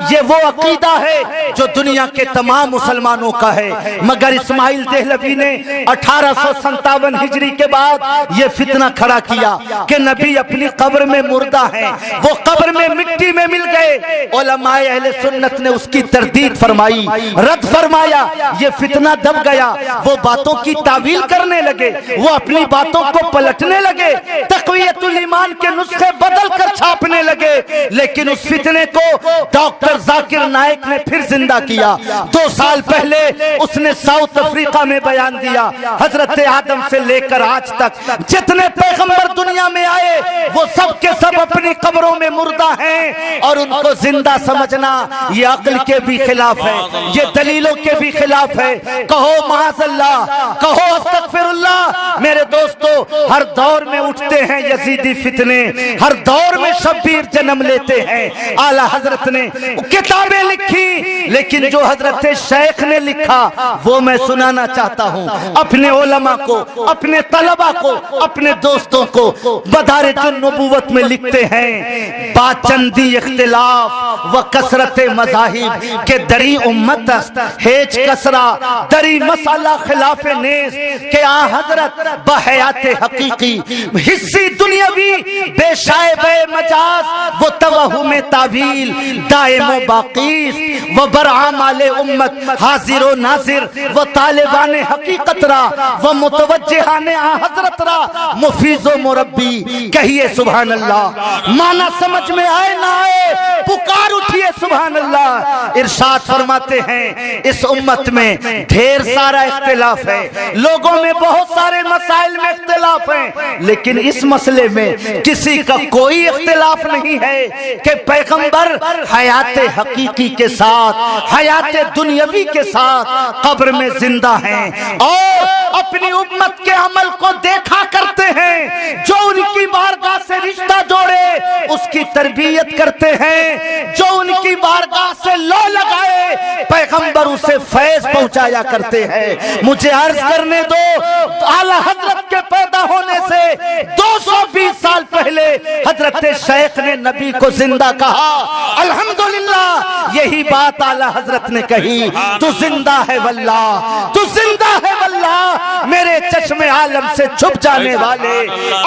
یہ وہ عقیدہ ہے جو دنیا کے تمام مسلمانوں کا ہے، مگر اس اسماعیل دہلوی نے 1857 ہجری کے بعد یہ فتنہ کھڑا کیا کہ نبی اپنی قبر میں مردہ ہیں، وہ قبر میں مٹی میں مل گئے۔ علماء اہل سنت نے اس کی تردید فرمائی، رد فرمایا، یہ فتنہ دب گیا۔ وہ باتوں کی تعویل کرنے لگے، وہ اپنی باتوں کو پلٹنے لگے، تقویت الایمان کے نسخے بدل کر چھاپنے لگے، لیکن اس فتنے کو ڈاکٹر ذاکر نائک نے پھر زندہ کیا۔ 2 سال پہلے اس نے ساؤتھ افریقہ میں بیان دیا، حضرت آدم سے لے کر آج تک جتنے پیغمبر دنیا میں آئے وہ سب کے سب اپنی قبروں میں مردہ ہیں، اور ان کو زندہ سمجھنا یہ عقل کے بھی خلاف ہے، یہ دلیلوں کے بھی خلاف ہے۔ کہو معاذ اللہ، کہو استغفر اللہ۔ میرے دوستو، ہر دور میں اٹھتے ہیں یزیدی فتنے، ہر دور میں شبیر جنم لیتے ہیں۔ اعلیٰ حضرت نے کتابیں لکھی، لیکن جو حضرت شیخ نے لکھا وہ میں سنانا چاہتا ہوں اپنے علماء کو، اپنے طلباء کو، اپنے دوستوں کو۔ مدارج النبوت میں لکھتے ہیں، با چندی اختلاف و کثرت مذاہب کے دری امت است، ہیچ کسرا دری مسئلہ خلاف نیز کہ آ حضرت بحیات حقیقی حصی دنیاوی بے شائب مجاز و توہم تعویل دائم و باقیس و برعمال امت حاضر و ناظر و طالبان حقیقت را و متوجہان آ حضرت را مفیض و مربی۔ کہیے سبحان اللہ، معنی سمجھ میں آئے نہ آئے پکار اٹھیے سبحان اللہ۔ ارشاد فرماتے ہیں اس امت میں ڈھیر سارا اختلاف ہے، لوگوں میں بہت سارے مسائل میں اختلاف ہیں، لیکن اس مسئلے میں کسی کا کوئی اختلاف نہیں ہے کہ پیغمبر حیات حقیقی کے ساتھ، حیات دنیاوی کے ساتھ قبر میں زندہ ہیں، اور اپنی امت کے عمل کو دیکھا کرتے ہیں۔ جو ان کی بارگاہ سے رشتہ جوڑے اس کی تربیت کرتے ہیں، جو ان کی بارگاہ سے لو لگائے پیغمبر اسے فیض پہنچایا کرتے ہیں۔ مجھے عرض کرنے دو، اعلیٰ حضرت کے پیدا ہونے سے 220 سال پہلے حضرت شیخ نے نبی کو زندہ کہا۔ الحمدللہ یہی بات اعلیٰ حضرت نے کہی، تو زندہ ہے واللہ، تو زندہ ہے واللہ، میرے چشم عالم سے چھپ جانے والے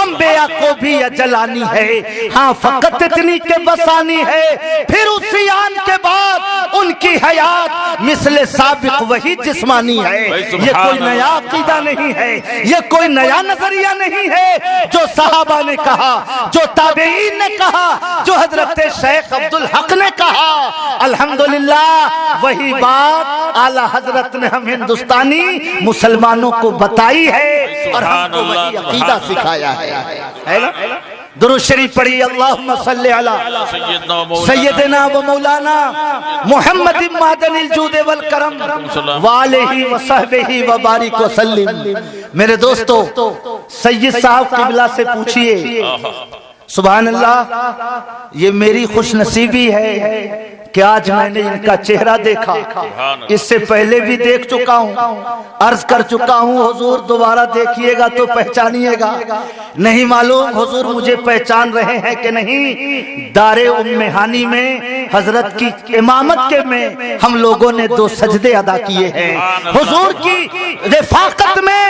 انبیاء کو بھی اجل آنی ہے، ہاں فقط اتنی کہ بسانی ہے، پھر اسی آن کے بعد ان کی حیات مثل سابق وہی جسمانی ہے۔ یہ کوئی نیا عقیدہ نہیں ہے، یہ کوئی نیا نظریہ نہیں ہے، جو صحابہ نے کہا، جو تابعین نے کہا، جو حضرت شیخ عبدالحق نے کہا۔ الحمدللہ وہی بات اعلیٰ حضرت نے ہم ہندوستانی مسلمانوں کو بتائی ہے اور ہم کو وہی عقیدہ سکھایا ہے نا؟ درود شریف پڑھی، اللہم صلی علی سیدنا و مولانا محمد معدن الجود والکرم وآلہ وصحبہ وبارک وسلم۔ میرے دوستو، سید صاحب قبلہ سے پوچھئے، سبحان اللہ، یہ میری خوش نصیبی ہے کہ آج میں نے ان کا چہرہ دیکھا، اس سے پہلے بھی دیکھ چکا ہوں، عرض کر چکا ہوں، حضور دوبارہ دیکھیے گا تو پہچانیے گا۔ نہیں معلوم حضور مجھے پہچان رہے ہیں کہ نہیں۔ دار ام ہانی میں حضرت کی امامت کے میں ہم لوگوں نے 2 سجدے ادا کیے ہیں، حضور کی رفاقت میں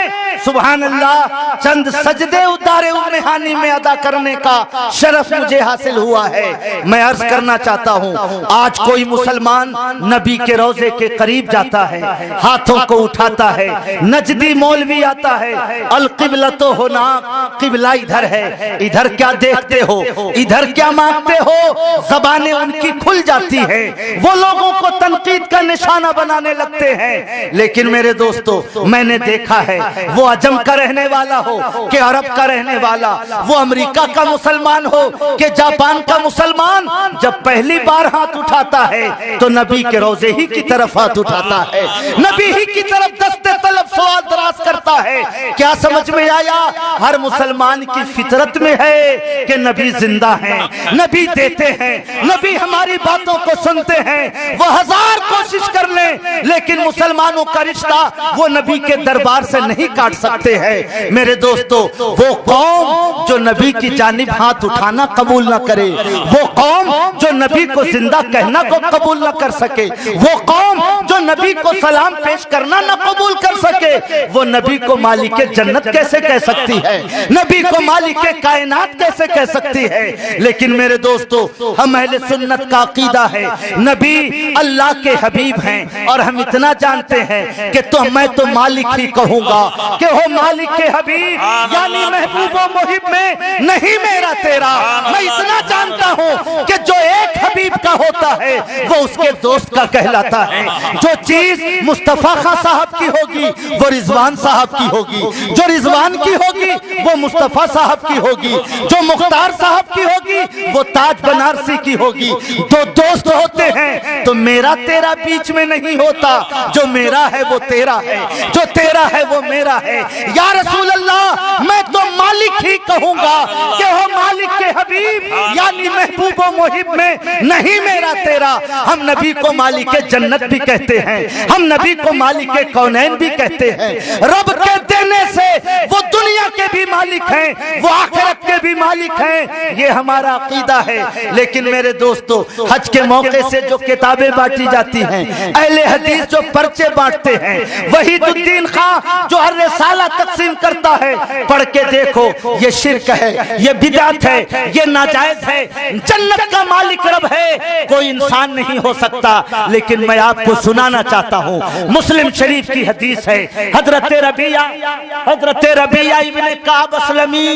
سبحان اللہ چند سجدے دار ام ہانی میں ادا کرنے کا شرف مجھے حاصل ہوا ہے۔ میں عرض کرنا چاہتا ہوں، آج کوئی مسلمان نبی کے روضے کے قریب جاتا ہے، ہاتھوں کو اٹھاتا ہے، نجدی مولوی آتا ہے، القبلۃ ہناک، قبلہ ادھر ہے، ادھر کیا دیکھتے ہو، ادھر کیا مانگتے ہو، زبانیں ان کی کھل جاتی ہیں، وہ لوگوں کو تنقید کا نشانہ بنانے لگتے ہیں۔ لیکن میرے دوستو، میں نے دیکھا ہے، وہ عجم کا رہنے والا ہو کہ عرب کا رہنے والا، وہ امریکہ کا مسلمان ہو کہ جاپان کا مسلمان، جب پہلی بار ہاتھ اٹھاتا ہے تو نبی کے روضے ہی کی طرف ہاتھ اٹھاتا ہے، نبی ہی کی طرف دست طلب سوال دراز کرتا ہے۔ کیا سمجھ میں آیا؟ ہر مسلمان کی فطرت میں ہے کہ نبی زندہ ہیں، نبی دیتے ہیں، نبی ہماری باتوں کو سنتے ہیں۔ وہ ہزار کوشش کر لیں لیکن مسلمانوں کا رشتہ وہ نبی کے دربار سے نہیں کاٹ سکتے ہیں۔ میرے دوستو، وہ قوم جو نبی کی جانب ہاتھ اٹھانا قبول نہ کرے، وہ قوم جو نبی کو زندہ کہنا کو قبول نہ کر سکے، وہ قوم جو نبی کو سلام پیش کرنا نہ قبول کر سکے، وہ نبی کو مالک جنت کیسے کہہ سکتی ہے؟ نبی کو مالک کائنات کیسے کہہ سکتی ہے؟ لیکن میرے دوستو، ہم اہل سنت کا عقیدہ ہے نبی اللہ کے حبیب ہیں، اور ہم اتنا جانتے ہیں کہ میں تو مالک ہی کہوں گا کہ وہ مالک کے حبیب یعنی محبوب و محب میں نہیں میرا تیرا۔ میں اتنا جانتا ہوں کہ جو ایک حبیب کا ہوتا ہے وہ اس کے دوست کا کہلاتا ہے۔ جو چیز مصطفیٰ خان صاحب کی ہوگی وہ رضوان صاحب کی ہوگی، جو رضوان کی ہوگی وہ مصطفیٰ صاحب کی ہوگی، جو مختار صاحب کی ہوگی وہ تاج بنارسی کی ہوگی۔ دو دوست ہوتے ہیں تو میرا تیرا بیچ میں نہیں ہوتا، جو میرا ہے وہ تیرا ہے، جو تیرا ہے وہ میرا ہے۔ یا رسول اللہ، میں تو مالک ہی کہوں گا کہ وہ مالک کے حبیب یعنی محبوب و محب میں نہیں میرا تیرا۔ ہم نبی کو مالک جنت بھی کہتے ہیں، ہم نبی کو مالک کونین بھی کہتے ہیں۔ رب کے دینے سے وہ دنیا کے بھی مالک ہیں، وہ آخرت کے بھی مالک ہیں، یہ ہمارا عقیدہ ہے۔ لیکن میرے دوستو، حج کے موقع سے جو کتابیں بانٹی جاتی ہیں، اہل حدیث جو پرچے بانٹتے ہیں، وحید الدین خان جو ہر رسالہ تقسیم کرتا ہے، پڑھ کے دیکھو، یہ شرک ہے، یہ بدعت ہے، یہ ناجائز ہے۔ جنت کا مالک رب ہے، کوئی انسان نہیں ہو سکتا۔ لیکن میں آپ کو سنانا چاہتا ہوں، مسلم شریف کی حدیث ہے، حضرت ربیعہ ابن کعب اسلمی،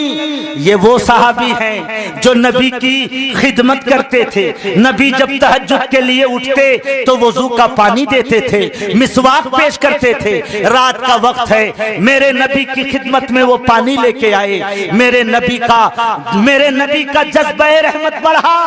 یہ وہ صحابی ہیں جو نبی کی خدمت کرتے تھے۔ نبی جب تہجد کے لیے اٹھتے تو وضو کا پانی دیتے تھے، مسواک پیش کرتے تھے۔ رات کا وقت ہے، میرے نبی کی خدمت میں وہ پانی لے کے آئے۔ میرے نبی کا جذبہ رحمت بڑھا،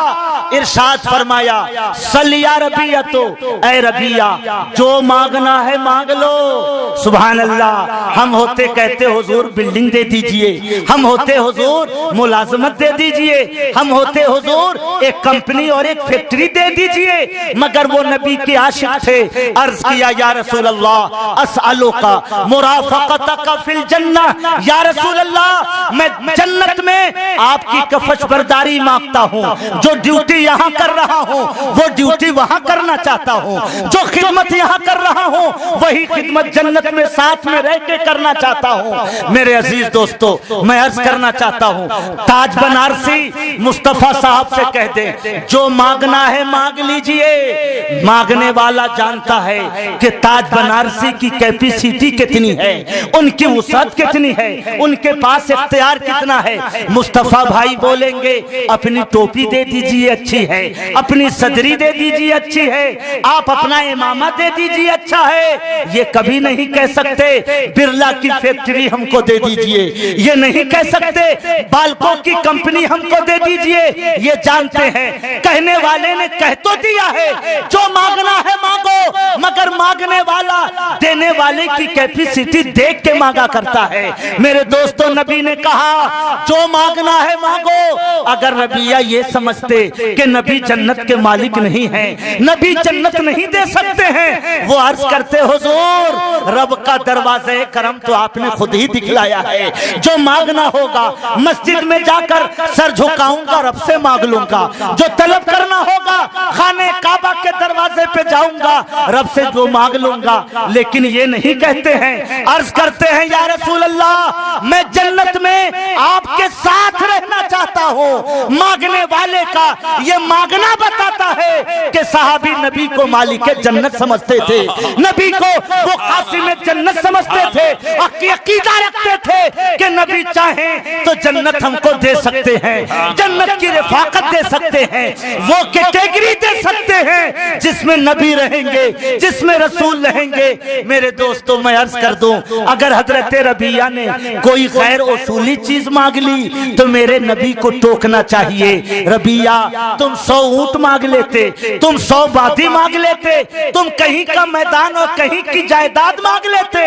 ارشاد فرمایا، صلی یا ربیعہ، تو اے ربیعہ جو مانگنا ہے مانگ لو۔ سبحان اللہ، ہم ہوتے کہتے حضور بلڈنگ دے دیجئے، ہم ہوتے حضور ملازمت دے دیجئے، ہم ہوتے حضور ایک کمپنی اور ایک فیکٹری دے دیجئے، مگر وہ نبی کے عاشق تھے۔ عرض کیا، یا رسول اللہ اسألک مرافقتک فی الجنہ، یا رسول اللہ میں جنت میں آپ کی کفش برداری مانگتا ہوں۔ جو ڈیوٹی یہاں کر رہا ہوں وہ ڈیوٹی وہاں کرنا چاہتا ہوں، جو خدمت یہاں کر رہا ہوں وہی خدمت جنت میں ساتھ میں رہ کے کرنا چاہتا ہوں۔ میرے عزیز دوستو، میں عرض کرنا چاہتا ہوں، تاج بنارسی مصطفیٰ صاحب سے کہہ دیں، جو مانگنا ہے مانگ لیجئے۔ مانگنے والا جانتا ہے کہ تاج بنارسی کی کیپیسٹی کتنی ہے، ان کی وسعت کتنی ہے، ان کے پاس اختیار کتنا ہے۔ مصطفیٰ بھائی بولیں گے، اپنی ٹوپی دے دیجئے اچھی ہے، اپنی صدری دے دیجئے اچھی ہے، آپ اپنا امامہ دے دیجئے اچھا ہے۔ یہ کبھی نہیں کہہ سکتے برلا کی فیکٹری ہم کو دے دیجئے، یہ نہیں کہہ سکتے بالکو کی کمپنی ہم کو دے دیجئے۔ یہ جانتے ہیں، کہنے والے نے کہہ تو دیا ہے، جو مانگنا ہے مانگو، مگر مانگنے والا دینے والے کی کیپیسٹی دیکھ کے مانگا کرتا ہے۔ میرے دوستو، نبی نے کہا جو مانگنا ہے مانگو۔ اگر ربیعہ یہ سمجھتے کہ نبی جنت کے مالک نہیں ہیں، نبی جنت نہیں دے سکتے ہیں، وہ عرض کرتے حضور رب کا دروازہ کرم تو آپ نے خود ہی دکھلایا ہے، جو مانگنا ہوگا مسجد میں جا کر سر جھکاؤں گا، رب سے مانگ لوں گا، جو طلب کرنا ہوگا خانے کعبہ کے دروازے پہ جاؤں گا، رب سے جو مانگ لوں گا۔ لیکن یہ نہیں کہتے ہیں، عرض کرتے ہیں یا رسول اللہ میں جنت میں آپ کے ساتھ رہنا چاہتا ہوں۔ مانگنے والے کا یہ مانگنا بتاتا ہے کہ صحابی نبی کو مالک جنت سمجھتے تھے، نبی کو وہ قاسم جنت سمجھتے تھے، عقیدہ رکھتے تھے کہ نبی چاہیں تو جنت ہم کو دے سکتے ہیں، جنت کی رفاقت دے سکتے ہیں، وہ کیٹیگری دے سکتے ہیں جس میں نبی رہیں گے، جس میں رسول رہیں گے۔ میرے دوستو، میں عرض کر دوں، اگر حضرت ربیعہ نے کوئی غیر اصولی چیز مانگ لی تو میرے نبی کو ٹوکنا چاہیے، ربیہ تم 100 اونٹ مانگ لیتے، تم 100 وادی مانگ لیتے، تم کہیں کا میدان اور کہیں کی جائیداد مانگ لیتے،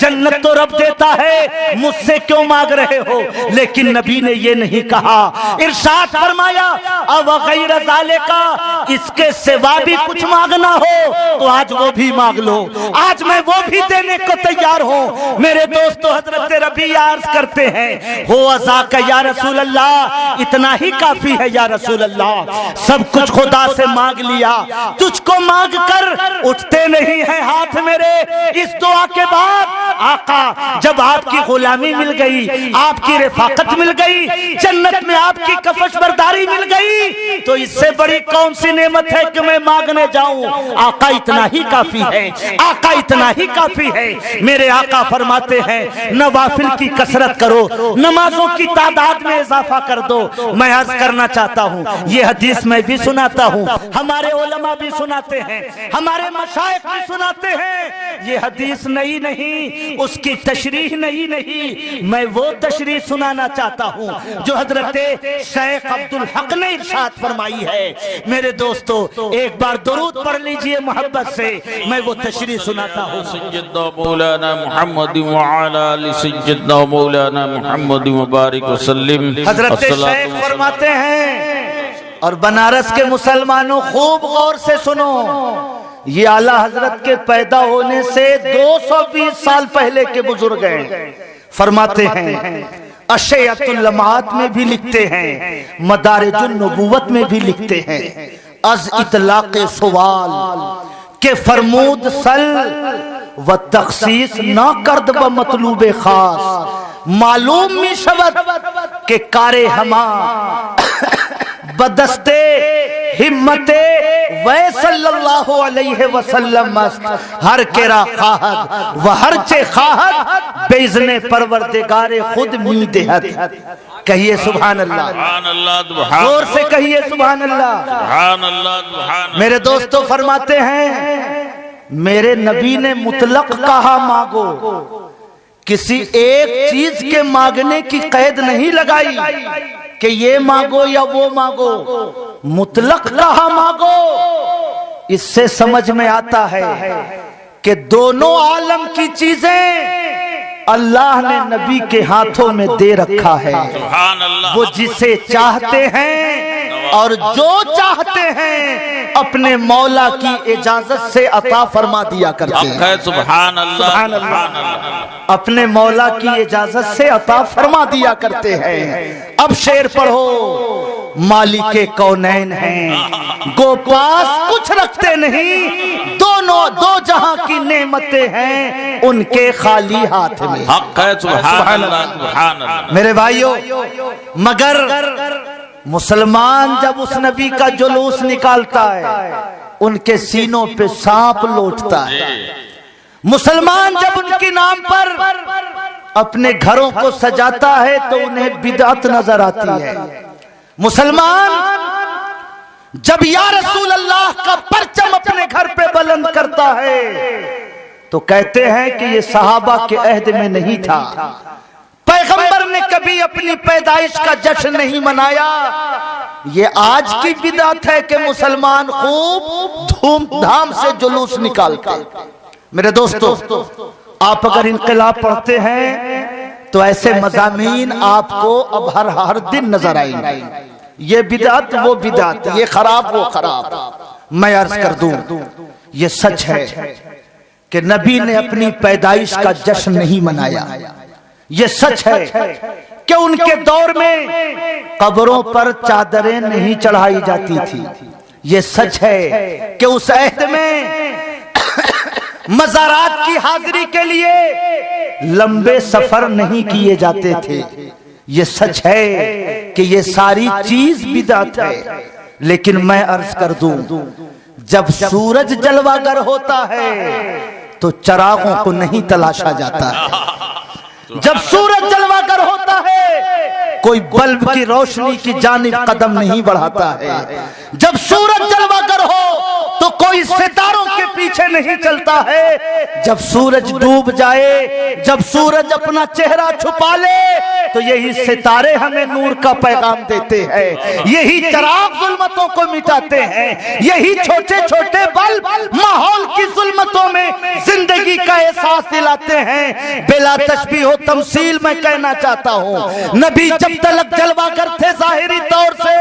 جنت تو رب دیتا ہے، مجھ سے کیوں مانگ رہے ہو؟ لیکن نبی نے یہ نہیں کہا، ارشاد فرمایا اب غیر ذالک، اس کے سوا بھی کچھ مانگنا ہو تو آج وہ بھی مانگ لو، آج میں وہ بھی دینے کو تیار ہوں۔ میرے دوستو، حضرت ربیع عرض کرتے ہیں ہو ذاک یا رسول اللہ، اتنا ہی کافی ہے یا رسول اللہ، سب کچھ خدا سے مانگ لیا، تجھ کو مانگ کر اٹھتے نہیں ہیں ہاتھ میرے۔ اس دعا کے بعد آقا جب آپ کی غلامی مل گئی، آپ کی رفاقت مل گئی، جنت میں آپ کی کفش برداری مل گئی، تو اس سے بڑی کون سی نعمت ہے کہ میں مانگنے جاؤں؟ آقا اتنا ہی کافی ہے، آقا اتنا ہی کافی ہے۔ میرے آقا فرماتے ہیں نوافل کی کثرت کرو، نمازوں کی تعداد میں اضافہ کر دو۔ میں عرض کرنا چاہتا ہوں، یہ حدیث میں بھی سناتا ہوں، ہمارے علماء بھی سناتے ہیں، ہمارے مشائخ بھی سناتے ہیں، یہ حدیث نئی نہیں، اس کی تشریح نئی نہیں، میں وہ تشریح سنانا چاہتا ہوں جو حضرت شیخ عبدالحق نے ارشاد فرمائی ہے۔ میرے دوستو، ایک بار درود پڑھ لیجئے محبت سے، میں وہ تشریح سناتا ہوں۔ سیدنا مولانا محمد وعلی آل سیدنا مولانا محمد مبارک وسلم۔ حضرت شیخ فرماتے ہیں، اور بنارس کے مسلمانوں خوب غور سے سنو، یہ اعلیٰ حضرت کے پیدا ہونے سے 220 سال پہلے کے بزرگ ہیں، فرماتے ہیں اشیعۃ اللمعات میں بھی لکھتے ہیں، مدارج النبوت میں بھی لکھتے ہیں، از اطلاق سوال کہ فرمود سل و تخصیص نہ کرد با مطلوب خاص، معلوم می شود کہ کار ہما بدستے ہمت وے صلی اللہ علیہ وسلم است، ہر کرا خواہد و ہر چے خواہد بیزن پروردگار خود می دہد۔ کہیے سبحان اللہ، سبحان اللہ، سبحان زور سے کہیے سبحان اللہ۔ سبحان اللہ، سبحان میرے دوستو فرماتے ہیں میرے نبی نے مطلق کہا مانگو، کسی ایک چیز کے مانگنے کی قید نہیں لگائی کہ یہ مانگو یا وہ مانگو، مطلق کہا مانگو۔ اس سے سمجھ میں آتا ہے کہ دونوں عالم کی چیزیں اللہ نے نبی کے ہاتھوں میں دے رکھا ہے، اللہ۔ وہ جسے چاہتے ہیں اور جو چاہتے ہیں اپنے مولا کی اجازت سے عطا فرما دیا کرتے ہیں۔ سبحان اللہ، سبحان اللہ، اپنے مولا کی اجازت سے عطا فرما دیا کرتے ہیں۔ اب شعر پڑھو، مالک کونین ہیں گو پاس کچھ رکھتے نہیں، دونوں دو جہاں کی نعمتیں ہیں ان کے خالی ہاتھ میں۔ حق ہے، سبحان اللہ، سبحان اللہ۔ میرے بھائیو، مگر مسلمان جب اس نبی کا جلوس نکالتا ہے ان کے سینوں پہ سانپ لوٹتا ہے، مسلمان جب ان کے نام پر اپنے گھروں کو سجاتا ہے تو انہیں بدعت نظر آتی ہے، مسلمان جب یا رسول اللہ کا پرچم اپنے گھر پہ بلند کرتا ہے تو کہتے ہیں کہ یہ صحابہ کے عہد میں نہیں تھا، پیغمبر نے کبھی اپنی پیدائش کا جشن نہیں منایا، یہ آج کی بدعت ہے کہ مسلمان خوب دھوم دھام سے جلوس نکالتے۔ میرے دوستو، آپ اگر انقلاب پڑھتے ہیں تو ایسے مضامین آپ کو اب ہر دن نظر آئیں گے، یہ بدعت وہ بدعت، یہ خراب وہ خراب۔ میں عرض کر دوں، یہ سچ ہے کہ نبی نے اپنی پیدائش کا جشن نہیں منایا، یہ سچ ہے کہ ان کے دور میں قبروں پر چادریں نہیں چڑھائی جاتی تھی، یہ سچ ہے کہ اس عہد میں مزارات کی حاضری کے لیے لمبے سفر نہیں کیے جاتے تھے، یہ سچ ہے کہ یہ ساری چیز بدعت ہے۔ لیکن میں عرض کر دوں، جب سورج جلوہ گر ہوتا ہے تو چراغوں کو نہیں تلاشا جاتا ہے، جب سورج جلوہ گر ہوتا ہے کوئی بلب کی روشنی کی جانب قدم نہیں بڑھاتا ہے، جب سورج جلوہ گر ہو تو کوئی ستاروں کے پیچھے نہیں چلتا ہے۔ جب سورج ڈوب جائے، جب سورج اپنا چہرہ چھپا لے تو یہی ستارے ہمیں نور کا پیغام دیتے ہیں، یہی چراغ ظلمتوں کو مٹاتے ہیں، یہی چھوٹے چھوٹے بلب ماحول کی ظلمتوں میں زندگی کا احساس دلاتے ہیں۔ بلا تشبیہ و تمثیل میں کہنا چاہتا ہوں، نبی جب تلک جلوہ گر تھے ظاہری طور سے،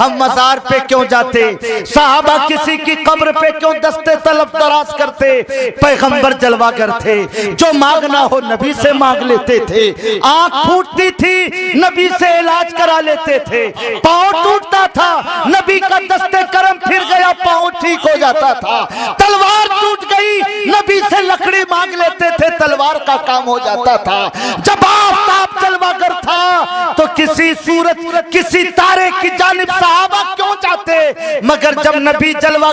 ہم مزار پہ کیوں جاتے؟ صحابہ کسی کی قبر پہ کیوں دستے طلب دراز کرتے؟ پیغمبر جلوہ گر تھے، جو مانگنا ہو نبی سے مانگ لیتے تھے، آنکھ پھوٹتی تھی نبی سے علاج کرا لیتے تھے، پاؤں ٹوٹتا تھا نبی کا دستے کرم پھر گیا پاؤں ٹھیک ہو جاتا تھا، تلوار ٹوٹ گئی نبی سے لکڑی مانگ لیتے تھے، تلوار کا کام ہو جاتا تھا۔ جب آفتاب جلوہ گر تھا تو کسی سورج کسی تارے کی جانب صحابہ کیوں جاتے؟ مگر جب نبی جلوہ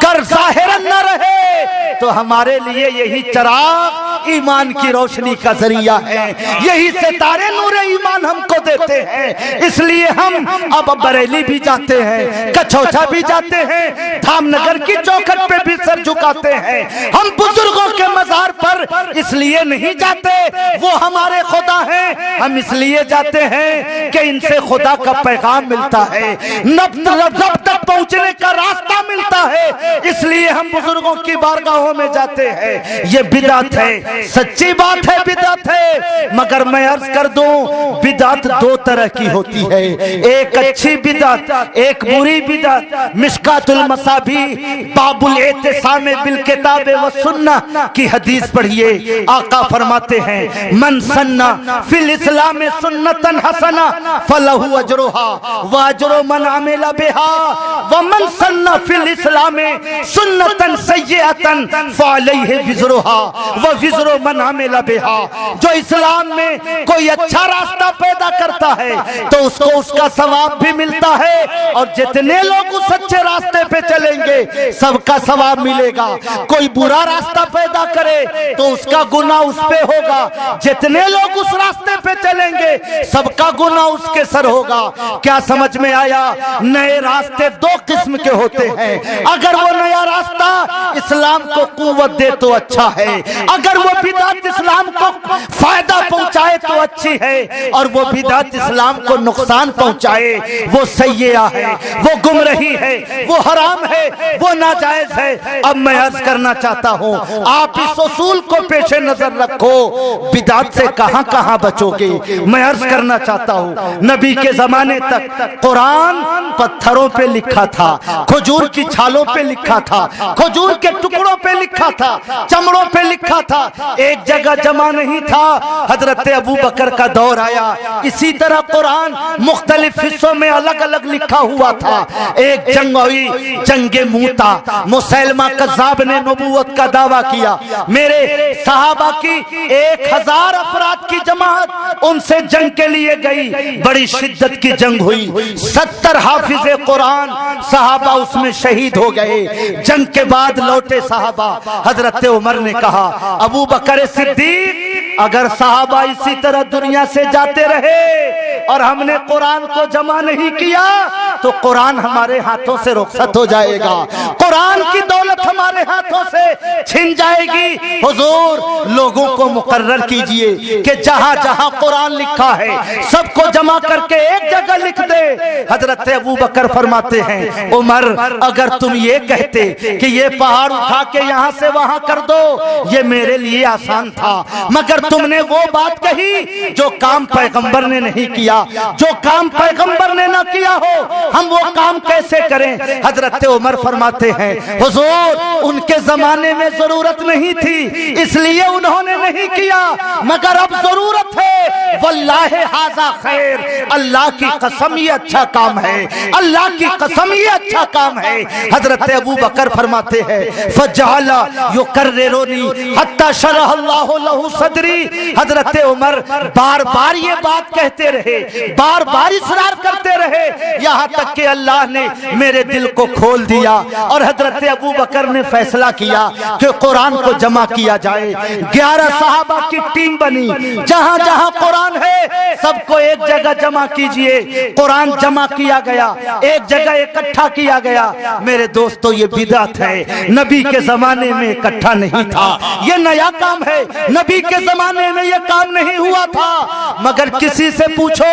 گر ظاہراً نہ رہے تو ہمارے لیے یہی چراغ ایمان کی روشنی کا ذریعہ ہے، یہی ستارے نور ایمان ہم کو دیتے ہیں۔ اس لیے ہم اب بریلی بھی جاتے ہیں، کچھوچا بھی جاتے ہیں، دھام نگر کی چوکھٹ پہ بھی سر جھکاتے ہیں۔ ہم بزرگوں کے مزار پر اس لیے نہیں جاتے وہ ہمارے خدا ہیں، ہم اس لیے جاتے ہیں کہ ان سے خدا کا پیغام ملتا ہے، رب تک پہنچنے کا راستہ ملتا ہے، اس لیے ہم بزرگوں کی بارگاہوں میں جاتے ہیں۔ یہ بدعت ہے، سچی بات ہے بدعت ہے، مگر میں عرض کر دوں بدعت دو طرح کی ہوتی ہے، ایک اچھی بدعت، ایک بری بدعت۔ مشکات المصابیح باب الاعتصام بالکتاب والسنہ کی حدیث پڑھیے، آقا فرماتے ہیں من سنہ فی الاسلام سنتا حسنہ فلہ اجرہا واجر من عمل بہا ومن سنہ فی الاسلام سنتا سیئتا فعلیہ وزرہا ووزر من عمل بہا۔ جو اسلام میں کوئی اچھا راستہ پیدا کرتا ہے تو اس کو اس کا ثواب بھی ملتا ہے، اور جتنے لوگ اس اچھے راستے پہ چلیں گے سب کا ثواب ملے گا۔ کوئی برا راستہ پیدا کرے تو اس کا گناہ اس پہ ہوگا، جتنے لوگ اس راستے پہ چلیں گے سب کا گناہ اس کے سر ہوگا۔ کیا سمجھ میں آیا؟ نئے راستے دو قسم کے ہوتے ہیں، اگر وہ نیا راستہ اسلام کو قوت دے تو اچھا ہے، اگر وہ بدعت اسلام کو فائدہ پہنچائے تو اچھی ہے، اور وہ بدعت اسلام کو نقصان پہنچائے وہ سیئہ ہے، وہ گمراہی ہے، وہ حرام ہے، وہ ناجائز ہے۔ اب میں عرض کرنا چاہتا ہوں آپ اس اصول کو پیش نظر رکھو، بدعت سے کہاں کہاں بچو گے۔ میں عرض کرنا چاہتا ہوں نبی کے زمانے تک قرآن پتھروں پہ لکھا تھا، کھجور کی چھالوں پہ لکھا تھا، کھجور کے ٹکڑوں پہ لکھا تھا، چمڑوں پہ لکھا تھا، ایک جگہ جمع نہیں تھا۔ حضرت ابو بکر کا دور آیا، اسی طرح قرآن مختلف حصوں میں الگ الگ لکھا ہوا تھا۔ ایک جنگ ہوئی، جنگ موتا، مسیلمہ کذاب نے نبوت کا دعویٰ کیا، میرے صحابہ کی 1000 افراد کی جماعت ان سے جنگ کے لیے گئی، بڑی شدت کی جنگ ہوئی، 70 حافظ قرآن صحابہ اس میں شہید ہو گئے۔ جنگ کے بعد لوٹے صحابہ، حضرت عمر نے کہا ابو بکر صدیق اگر صحابہ اسی طرح دنیا سے جاتے رہے اور ہم نے قرآن کو جمع نہیں کیا تو قرآن ہمارے ہاتھوں سے رخصت ہو جائے گا، قرآن کی دولت ہمارے ہاتھوں سے چھن جائے گی۔ حضور لوگوں کو مقرر کیجئے کہ جہاں جہاں قرآن لکھا ہے سب کو جمع کر کے ایک جگہ لکھ دے۔ حضرت ابو بکر فرماتے ہیں عمر اگر تم یہ کہتے کہ یہ پہاڑ اٹھا کے یہاں سے وہاں کر دو یہ میرے لیے آسان تھا، مگر تم نے وہ بات کہی جو کام پیغمبر نے نہیں کیا، جو کام پیغمبر نے نہ کیا ہو ہم وہ کام کیسے کریں؟ حضرت عمر فرماتے ہیں حضور ان کے زمانے میں ضرورت نہیں تھی اس لیے انہوں نے نہیں کیا، مگر اب ضرورت ہے، واللہ ھذا خیر، اللہ کی قسم یہ اچھا کام ہے، اللہ کی قسم یہ اچھا کام ہے۔ حضرت ابو بکر فرماتے ہیں فجعل یکررنی حتی شرح اللہ لہ صدری، حضرت عمر بار بار یہ بات کہتے رہے، بار بار اصرار کرتے رہے، یہاں تک کہ اللہ نے میرے دل کو کھول دیا اور حضرت ابو بکر نے فیصلہ کیا کہ قرآن کو جمع کیا جائے۔ 11 صحابہ کی ٹیم بنی، جہاں جہاں قرآن ہے سب کو ایک جگہ جمع کیجئے۔ قرآن جمع کیا گیا، ایک جگہ اکٹھا کیا گیا۔ میرے دوستو یہ بدعت ہے، نبی کے زمانے میں اکٹھا نہیں تھا، یہ نیا کام ہے، نبی کے زمانے میں یہ کام نہیں ہوا تھا۔ مگر کسی سے پوچھو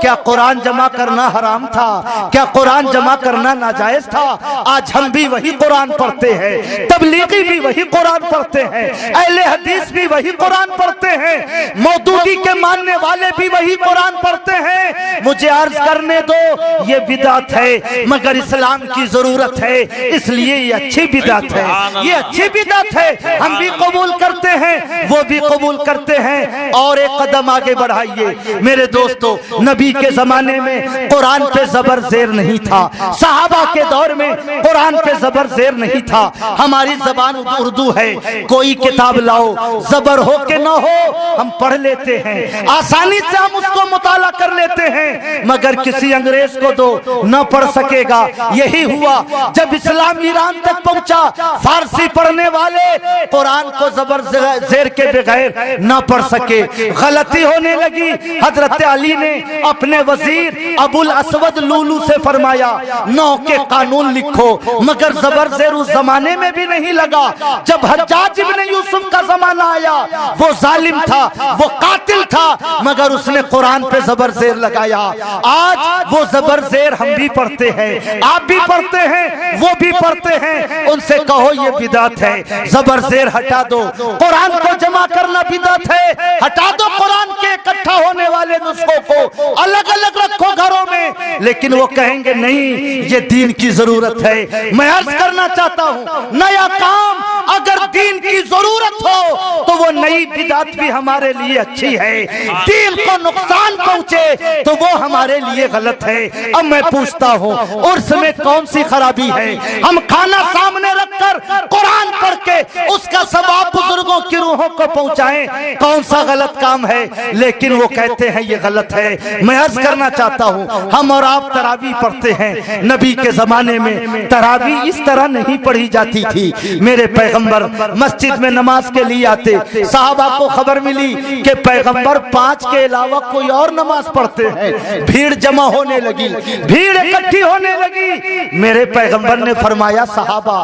کیا قرآن جمع کرنا حرام تھا؟ کیا قرآن جمع کرنا ناجائز تھا؟ آج ہم بھی وہی قرآن پڑھتے ہیں، تبلیغی بھی وہی قرآن پڑھتے ہیں، اہل حدیث بھی وہی قرآن پڑھتے ہیں، مودودی کے ماننے والے بھی وہی قرآن پڑھتے ہیں۔ مجھے عرض کرنے دو یہ بدعت ہے، مگر اسلام کی ضرورت ہے، اس لیے یہ اچھی بدعت ہے، یہ اچھی بدعت ہے، ہم بھی قبول کرتے ہیں، وہ بھی قبول کرتے ہیں۔ اور ایک قدم آگے بڑھائیے میرے دوستو، نبی کے زمانے میں قرآن پہ زبر زیر نہیں تھا، صحابہ کے دور میں قرآن پہ زبر زیر نہیں تھا۔ ہماری زبان اردو ہے، کوئی کتاب لاؤ زبر ہو کہ نہ ہو ہم پڑھ لیتے ہیں، آسانی سے ہم اس کو مطالعہ کر لیتے ہیں، مگر کسی انگریز کو دو نہ پڑھ سکے گا۔ یہی ہوا جب اسلام ایران تک پہنچا، فارسی پڑھنے والے قرآن کو زبر زیر کے بغیر نہ پڑھ سکے، غلطی ہونے لگی۔ حضرت علی نے اپنے وزیر ابو الاسود لولو سے فرمایا 9 کے قانون لکھو، مگر زبر زیر اس زمانے میں بھی نہیں لگا۔ جب حجاج ابن یوسف کا زمانہ آیا، وہ ظالم تھا، وہ قاتل تھا، مگر اس نے قرآن پہ زبر زیر لگایا۔ آج وہ زبر زیر ہم بھی پڑھتے ہیں، آپ بھی پڑھتے ہیں، وہ بھی پڑھتے ہیں، ان سے کہو یہ بدعت ہے، زبر زیر ہٹا دو، قرآن کو جمع کرنا بدعت ہے، ہٹا دو قرآن کے اکٹھا ہونے والے نسخوں کو، الگ الگ رکھو گھروں میں۔ لیکن وہ کہیں گے نہیں یہ دین کی ضرورت ہے۔ میں عرض کرنا چاہتا ہوں نیا کام اگر دین کی ضرورت ہو تو وہ نئی بدعت بھی ہمارے لیے اچھی ہے، دین کو نقصان پہنچے تو وہ ہمارے لیے غلط ہے۔ اب میں پوچھتا ہوں عرس میں کون سی خرابی ہے؟ ہم کھانا سامنے رکھ کر قرآن پڑھ کے اس کا ثواب بزرگوں کی روحوں کو پہنچائیں، کون سا غلط کام ہے؟ لیکن وہ کہتے ہیں یہ غلط ہے۔ میں عرض کرنا چاہتا ہوں ہم اور آپ تراویح پڑھتے ہیں، نبی کے زمانے میں تراویح اس طرح نہیں پڑھی جاتی تھی۔ میرے پیغمبر مسجد میں نماز کے لیے آتے، صحابہ کو خبر ملی کہ پیغمبر 5 کے علاوہ کوئی اور نماز پڑھتے ہیں، بھیڑ جمع ہونے لگی، بھیڑ اکٹھی ہونے لگی۔ میرے پیغمبر نے فرمایا صحابہ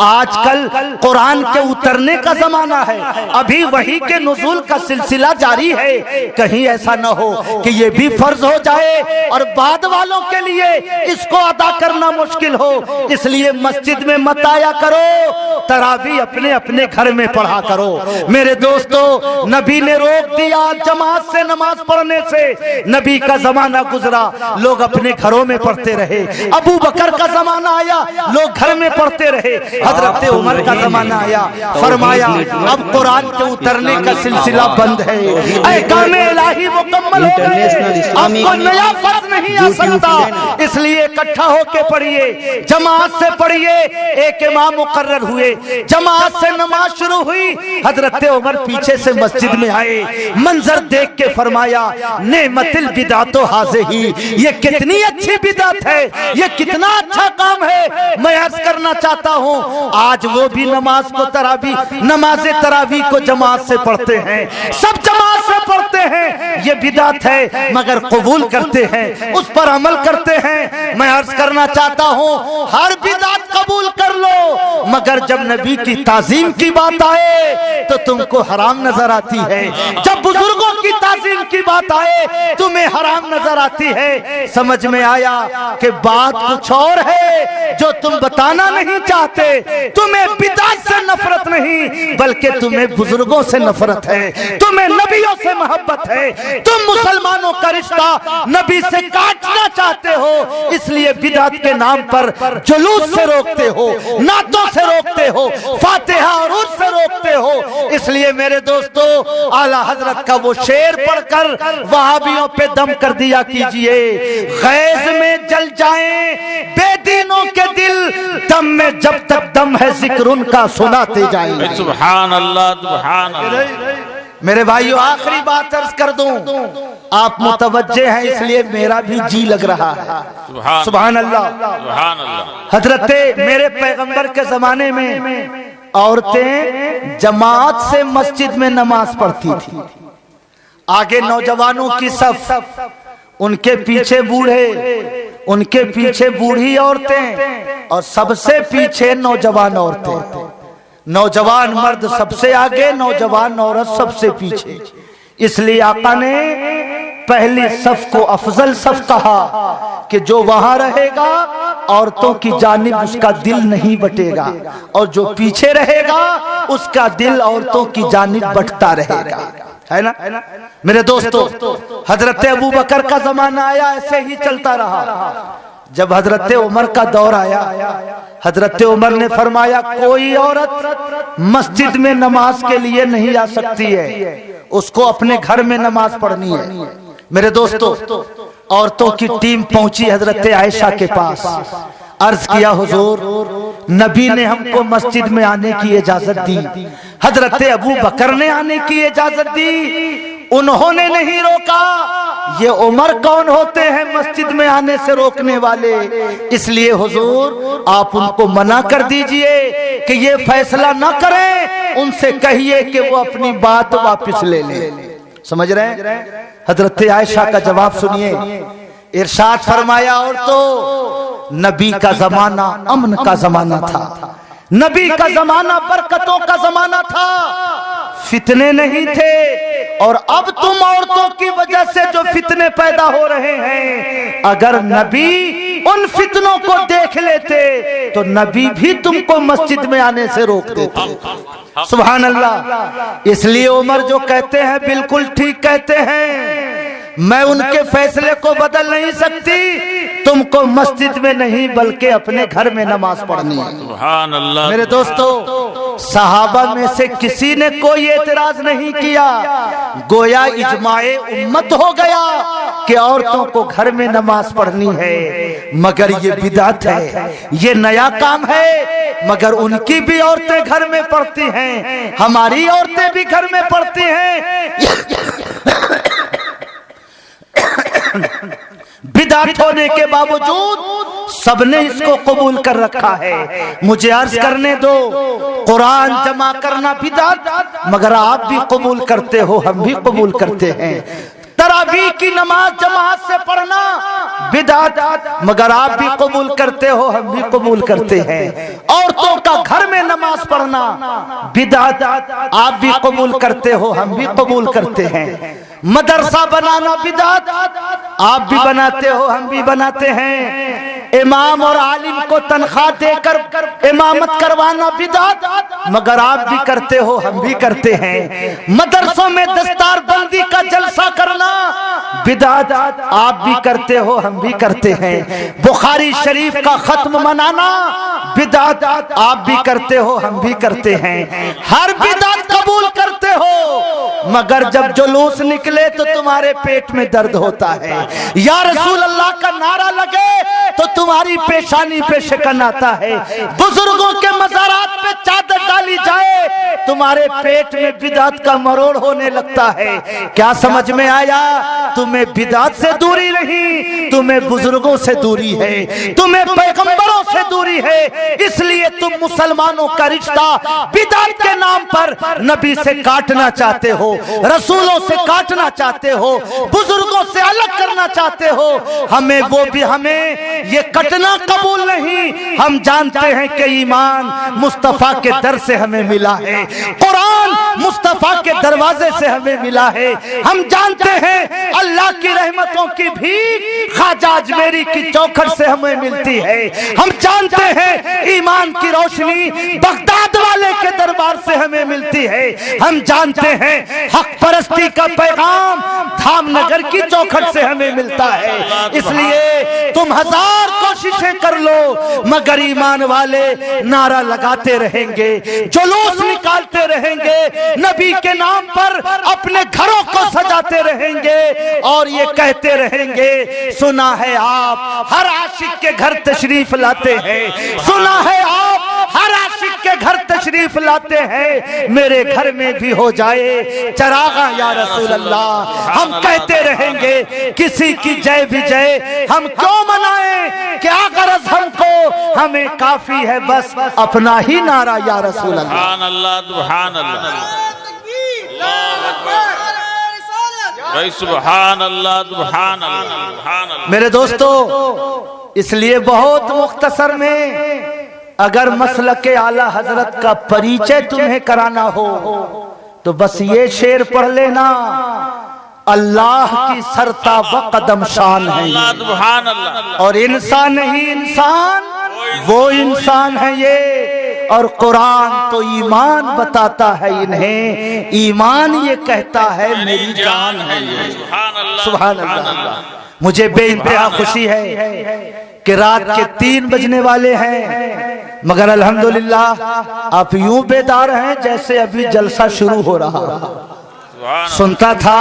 آج کل قرآن کے اترنے کا زمانہ ہے، ابھی وحی کے نزول کا سلسلہ جاری ہے، کہیں ایسا نہ ہو کہ یہ بھی فرض ہو جائے اور بعد والوں کے لیے اس کو ادا کرنا مشکل ہو، اس لیے مسجد میں مت آیا کرو، تراویح اپنے اپنے گھر میں پڑھا کرو۔ میرے دوستو نبی نے روک دیا جماعت سے نماز پڑھنے سے، نبی کا زمانہ گزرا لوگ اپنے گھروں میں پڑھتے رہے، ابو بکر کا زمانہ آیا لوگ گھر میں پڑھتے رہے، حضرت عمر کا زمانہ آیا فرمایا اب قرآن کے اترنے کا سلسلہ بند ہے، احکام الہی مکمل ہو گئے، اب کوئی نیا فرض نہیں آ سکتا، اس لیے اکٹھا ہو کے پڑھیے، جماعت سے پڑھیے۔ ایک امام مقرر ہوئے، جماعت سے نماز شروع ہوئی، حضرت عمر پیچھے سے مسجد میں آئے، منظر دیکھ کے فرمایا نعمت البدعۃ ھذہ، یہ کتنی اچھی بدعت ہے، یہ کتنا اچھا کام ہے۔ میں عرض کرنا چاہتا ہوں آج وہ بھی نماز کو نماز تراویح کو جماعت سے پڑھتے ہیں، سب جماعت سے پڑھتے ہیں، یہ بدعت ہے مگر قبول کرتے ہیں، اس پر عمل کرتے ہیں۔ میں عرض کرنا چاہتا ہوں ہر بدعت قبول کر لو، مگر جب نبی کی تعظیم کی بات آئے تو تم کو حرام نظر آتی ہے، جب بزرگوں کی تعظیم کی بات آئے تمہیں حرام نظر آتی ہے۔ سمجھ میں آیا کہ بات کچھ اور ہے جو تم بتانا نہیں چاہتے، تمہیں بدعت سے نفرت نہیں بلکہ تمہیں بزرگوں سے نفرت ہے، تمہیں نبیوں سے محبت ہے، تم مسلمانوں کا رشتہ نبی سے کاٹنا چاہتے ہو، اس لیے بدعت کے نام پر جلوس سے روکتے ہو، نعتوں سے روکتے ہو، فاتحہ اور عرس سے روکتے ہو۔ اس لیے میرے دوستو اعلیٰ حضرت کا وہ شعر پڑھ کر وہابیوں پہ دم کر دیا کیجئے، غیظ میں جل جائیں بے دینوں کے دل، دم میں جب تک دم ہے ذکر ان کا سناتے جائیں۔ سبحان اللہ سبحان اللہ۔ میرے بھائیو آخری بات عرض کر دوں، آپ متوجہ ہیں اس لیے میرا بھی جی لگ رہا ہے۔ سبحان اللہ۔ سبحان اللہ۔ حضرت میرے پیغمبر کے زمانے میں عورتیں جماعت سے مسجد میں نماز پڑھتی تھی، آگے نوجوانوں کی صف، ان کے پیچھے بوڑھے، ان کے پیچھے بوڑھی عورتیں، اور سب سے پیچھے نوجوان عورتیں، نوجوان مرد سب سے آگے، نوجوان عورت سب سے پیچھے۔ اس لیے آقا نے پہلی صف کو افضل صف کہا کہ جو وہاں رہے گا عورتوں کی جانب اس کا دل نہیں بٹے گا، اور جو پیچھے رہے گا اس کا دل عورتوں کی جانب بٹتا رہے گا، ہے نا میرے دوستو۔ حضرت ابو بکر کا زمانہ آیا، ایسے ہی چلتا رہا۔ جب حضرت عمر کا دور آیا، حضرت عمر نے فرمایا کوئی عورت مسجد میں نماز کے لیے نہیں آ سکتی ہے، اس کو اپنے گھر میں نماز پڑھنی ہے۔ میرے دوستو عورتوں کی ٹیم پہنچی حضرت عائشہ کے پاس، عرض کیا حضور نبی نے ہم کو مسجد میں آنے کی اجازت دی، حضرت ابو بکر نے آنے کی اجازت دی، انہوں نے نہیں روکا، یہ عمر کون ہوتے ہیں مسجد میں آنے سے روکنے والے؟ اس لیے حضور آپ ان کو منع کر دیجئے کہ یہ فیصلہ نہ کریں، ان سے کہیے کہ وہ اپنی بات واپس لے لیں۔ سمجھ رہے ہیں؟ حضرت عائشہ کا جواب سنیے، ارشاد فرمایا عورتوں نبی کا زمانہ امن کا زمانہ تھا، نبی کا زمانہ برکتوں کا زمانہ تھا، فتنے نہیں تھے، اور اب تم عورتوں کی وجہ سے جو فتنے پیدا ہو رہے ہیں، اگر نبی ان فتنوں کو دیکھ لیتے تو نبی بھی تم کو مسجد میں آنے سے روک دیتے۔ سبحان اللہ۔ اس لیے عمر جو کہتے ہیں بالکل ٹھیک کہتے ہیں، میں ان کے فیصلے کو بدل نہیں سکتی، تم کو مسجد میں نہیں بلکہ اپنے گھر میں نماز پڑھنی ہے۔ سبحان اللہ۔ میرے دوستو صحابہ میں سے کسی نے کوئی اعتراض نہیں کیا، گویا اجماع امت ہو گیا کہ عورتوں کو گھر میں نماز پڑھنی ہے، مگر یہ بدعت ہے، یہ نیا کام ہے، مگر ان کی بھی عورتیں گھر میں پڑھتی ہیں، ہماری عورتیں بھی گھر میں پڑھتی ہیں۔ بدعت ہونے کے باوجود سب نے اس کو قبول کر رکھا ہے۔ مجھے عرض کرنے دو، قرآن جمع کرنا بدعت، مگر آپ بھی قبول کرتے ہو، ہم بھی قبول کرتے ہیں۔ تراویح کی نماز جماعت سے پڑھنا بدعت، مگر آپ بھی قبول کرتے ہو، ہم بھی قبول کرتے ہیں۔ عورتوں کا گھر میں نماز پڑھنا بدعت، آپ بھی قبول کرتے ہو، ہم بھی قبول کرتے ہیں۔ مدرسہ بنانا بدعت، آپ بھی بناتے ہو، ہم بھی بناتے ہیں۔ امام اور عالم کو تنخواہ دے کر امامت کروانا بدعت، مگر آپ بھی کرتے ہو، ہم بھی کرتے ہیں۔ مدرسوں میں دستار بندی کا جلسہ کرنا بدعت، آپ بھی کرتے ہو، ہم بھی کرتے ہیں۔ بخاری شریف کا ختم منانا بدعت، آپ بھی کرتے ہو، ہم بھی کرتے ہیں۔ ہر بدعت قبول کرتے ہو، مگر جب جلوس نکلے تو تمہارے پیٹ میں درد ہوتا ہے۔ یا رسول اللہ کا نعرہ لگے تو تمہاری پیشانی پہ شکن آتا ہے۔ بزرگوں کے مزارات پہ چادر ڈالی جائے تمہارے پیٹ میں بدعت کا مروڑ ہونے لگتا ہے۔ کیا سمجھ میں آیا؟ تمہیں بدعت سے دوری نہیں، تمہیں بزرگوں سے دوری ہے، تمہیں پیغمبروں سے دوری ہے۔ اس لیے تم مسلمانوں کا رشتہ بدعت کے نام پر نبی سے کاٹنا چاہتے ہو، رسولوں سے کاٹنا چاہتے ہو، بزرگوں سے الگ کرنا چاہتے ہو۔ ہمیں یہ کٹنا قبول نہیں۔ ہم جانتے ہیں کہ ایمان مصطفیٰ کے در سے ہمیں ملا ہے، قرآن مصطفیٰ کے دروازے سے ہمیں ملا ہے۔ ہم جانتے ہیں اللہ کی رحمتوں کی بھیک خواجہ اجمیری کی چوکھٹ سے ہمیں ملتی ہے۔ ہم جانتے ہیں ایمان کی روشنی بغداد والے کے دربار سے ہمیں ملتی ہے۔ ہم جانتے ہیں حق پرستی کا پیغام دھام نگر کی چوکھٹ سے ہمیں ملتا ہے۔ اس لیے تم ہزار کوششیں کر لو، مگر ایمان والے نعرہ لگاتے رہیں گے، جلوس نکالتے رہیں گے، نبی کے نام پر اپنے گھروں کو سجاتے رہیں گے، اور یہ کہتے رہیں گے سنا ہے آپ ہر عاشق کے گھر تشریف لاتے ہیں، سنا ہے آپ ہر عاشق کے گھر تشریف لاتے ہیں، میرے گھر میں بھی ہو جائے چراغاں یا رسول اللہ۔ ہم کہتے رہیں گے کسی کی جے بھی جے، ہم کیوں منائیں؟ کیا غرض ہم کو؟ ہمیں کافی ہے بس اپنا ہی نعرہ یا رسول اللہ۔ سبحان اللہ سبحان اللہ سبحان اللہ سبحان اللہ۔ میرے دوستو، اس لیے بہت مختصر میں اگر مسلک اعلی حضرت کا پریچے تمہیں کرانا ہو تو بس یہ شعر پڑھ لینا، اللہ کی سرتابہ قدم شان ہے سبحان اللہ۔ اور انسان نہیں انسان، وہ انسان ہے یہ۔ اور قرآن تو ایمان بتاتا ہے انہیں، ایمان یہ کہتا ہے میری جان ہے یہ۔ سبحان اللہ۔ مجھے بے انتہا خوشی ہے کہ رات کے 3 بجنے والے ہیں، مگر الحمدللہ آپ یوں بیدار ہیں جیسے ابھی جلسہ شروع ہو رہا۔ سنتا تھا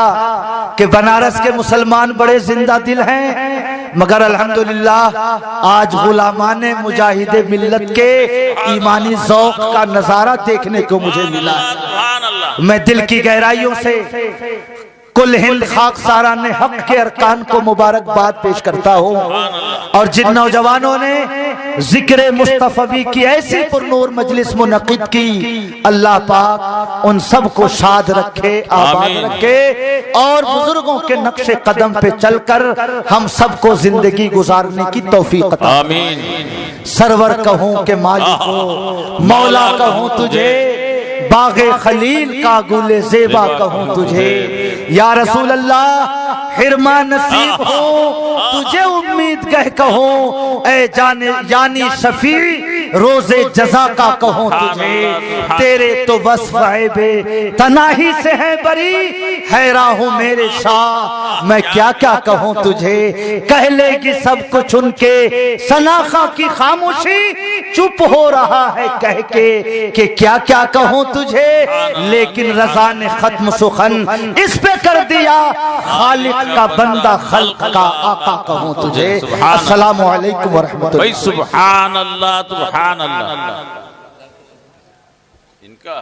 کہ بنارس کے مسلمان بڑے زندہ دل ہیں، مگر الحمدللہ آج غلامان مجاہد ملت کے ایمانی ذوق کا نظارہ دیکھنے کو مجھے ملا۔ میں دل کی گہرائیوں سے کل ہند خاکساران حق کے ارکان کو مبارکباد پیش کرتا ہوں، اور جن نوجوانوں نے ذکر مصطفی کی ایسی پرنور مجلس منعقد کی، اللہ پاک ان سب کو شاد رکھے، آباد رکھے، اور بزرگوں کے نقش قدم پہ چل کر ہم سب کو زندگی گزارنے کی توفیق عطا۔ آمین۔ سرور کہوں کہ مالک ہو، مولا کہوں تجھے، باغ خلیل کا گل زیبا کہوں تجھے، یا رسول اللہ حرما نصیب ہو تجھے امید کہوں، اے یعنی شفیع روز جزا کا کہوں تجھے، تیرے تو وصف عیب تناہی سے ہے بری، حیران ہوں میرے شاہ میں کیا کیا کہوں تجھے۔ کہہ لے گی سب کچھ ان کے سناخا کی خاموشی، چپ ہو رہا ہے کہہ کے کہ کیا کیا کہوں تجھے، لیکن رضا نے ختم سخن اس پہ کر دیا، خالق کا بندہ خلق کا آقا کہوں تجھے۔ السلام علیکم ورحمۃ اللہ۔ سبحان اللہ سبحان اللہ۔ ان کا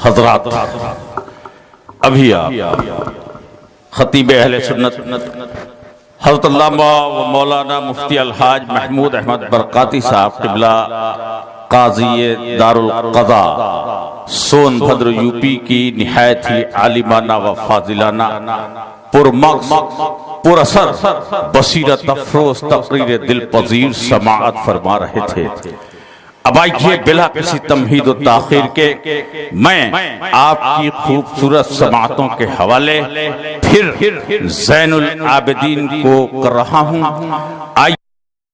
حضرات، ابھی آپ خطیب اہل سنت حضرت علامہ و مولانا مفتی الحاج محمود احمد برکاتی صاحب قبلہ قاضی دارالقضاء سون بھدر یو پی کی نہایت ہی عالمانہ و فاضلانہ پرمغز پر اثر بصیرت افروز تقریر دل پذیر سماعت فرما رہے تھے۔ اب آئیے بلا کسی تمہید و تاخیر کے میں آپ کی خوبصورت سماعتوں کے حوالے پھر زین العابدین کو کر رہا ہوں۔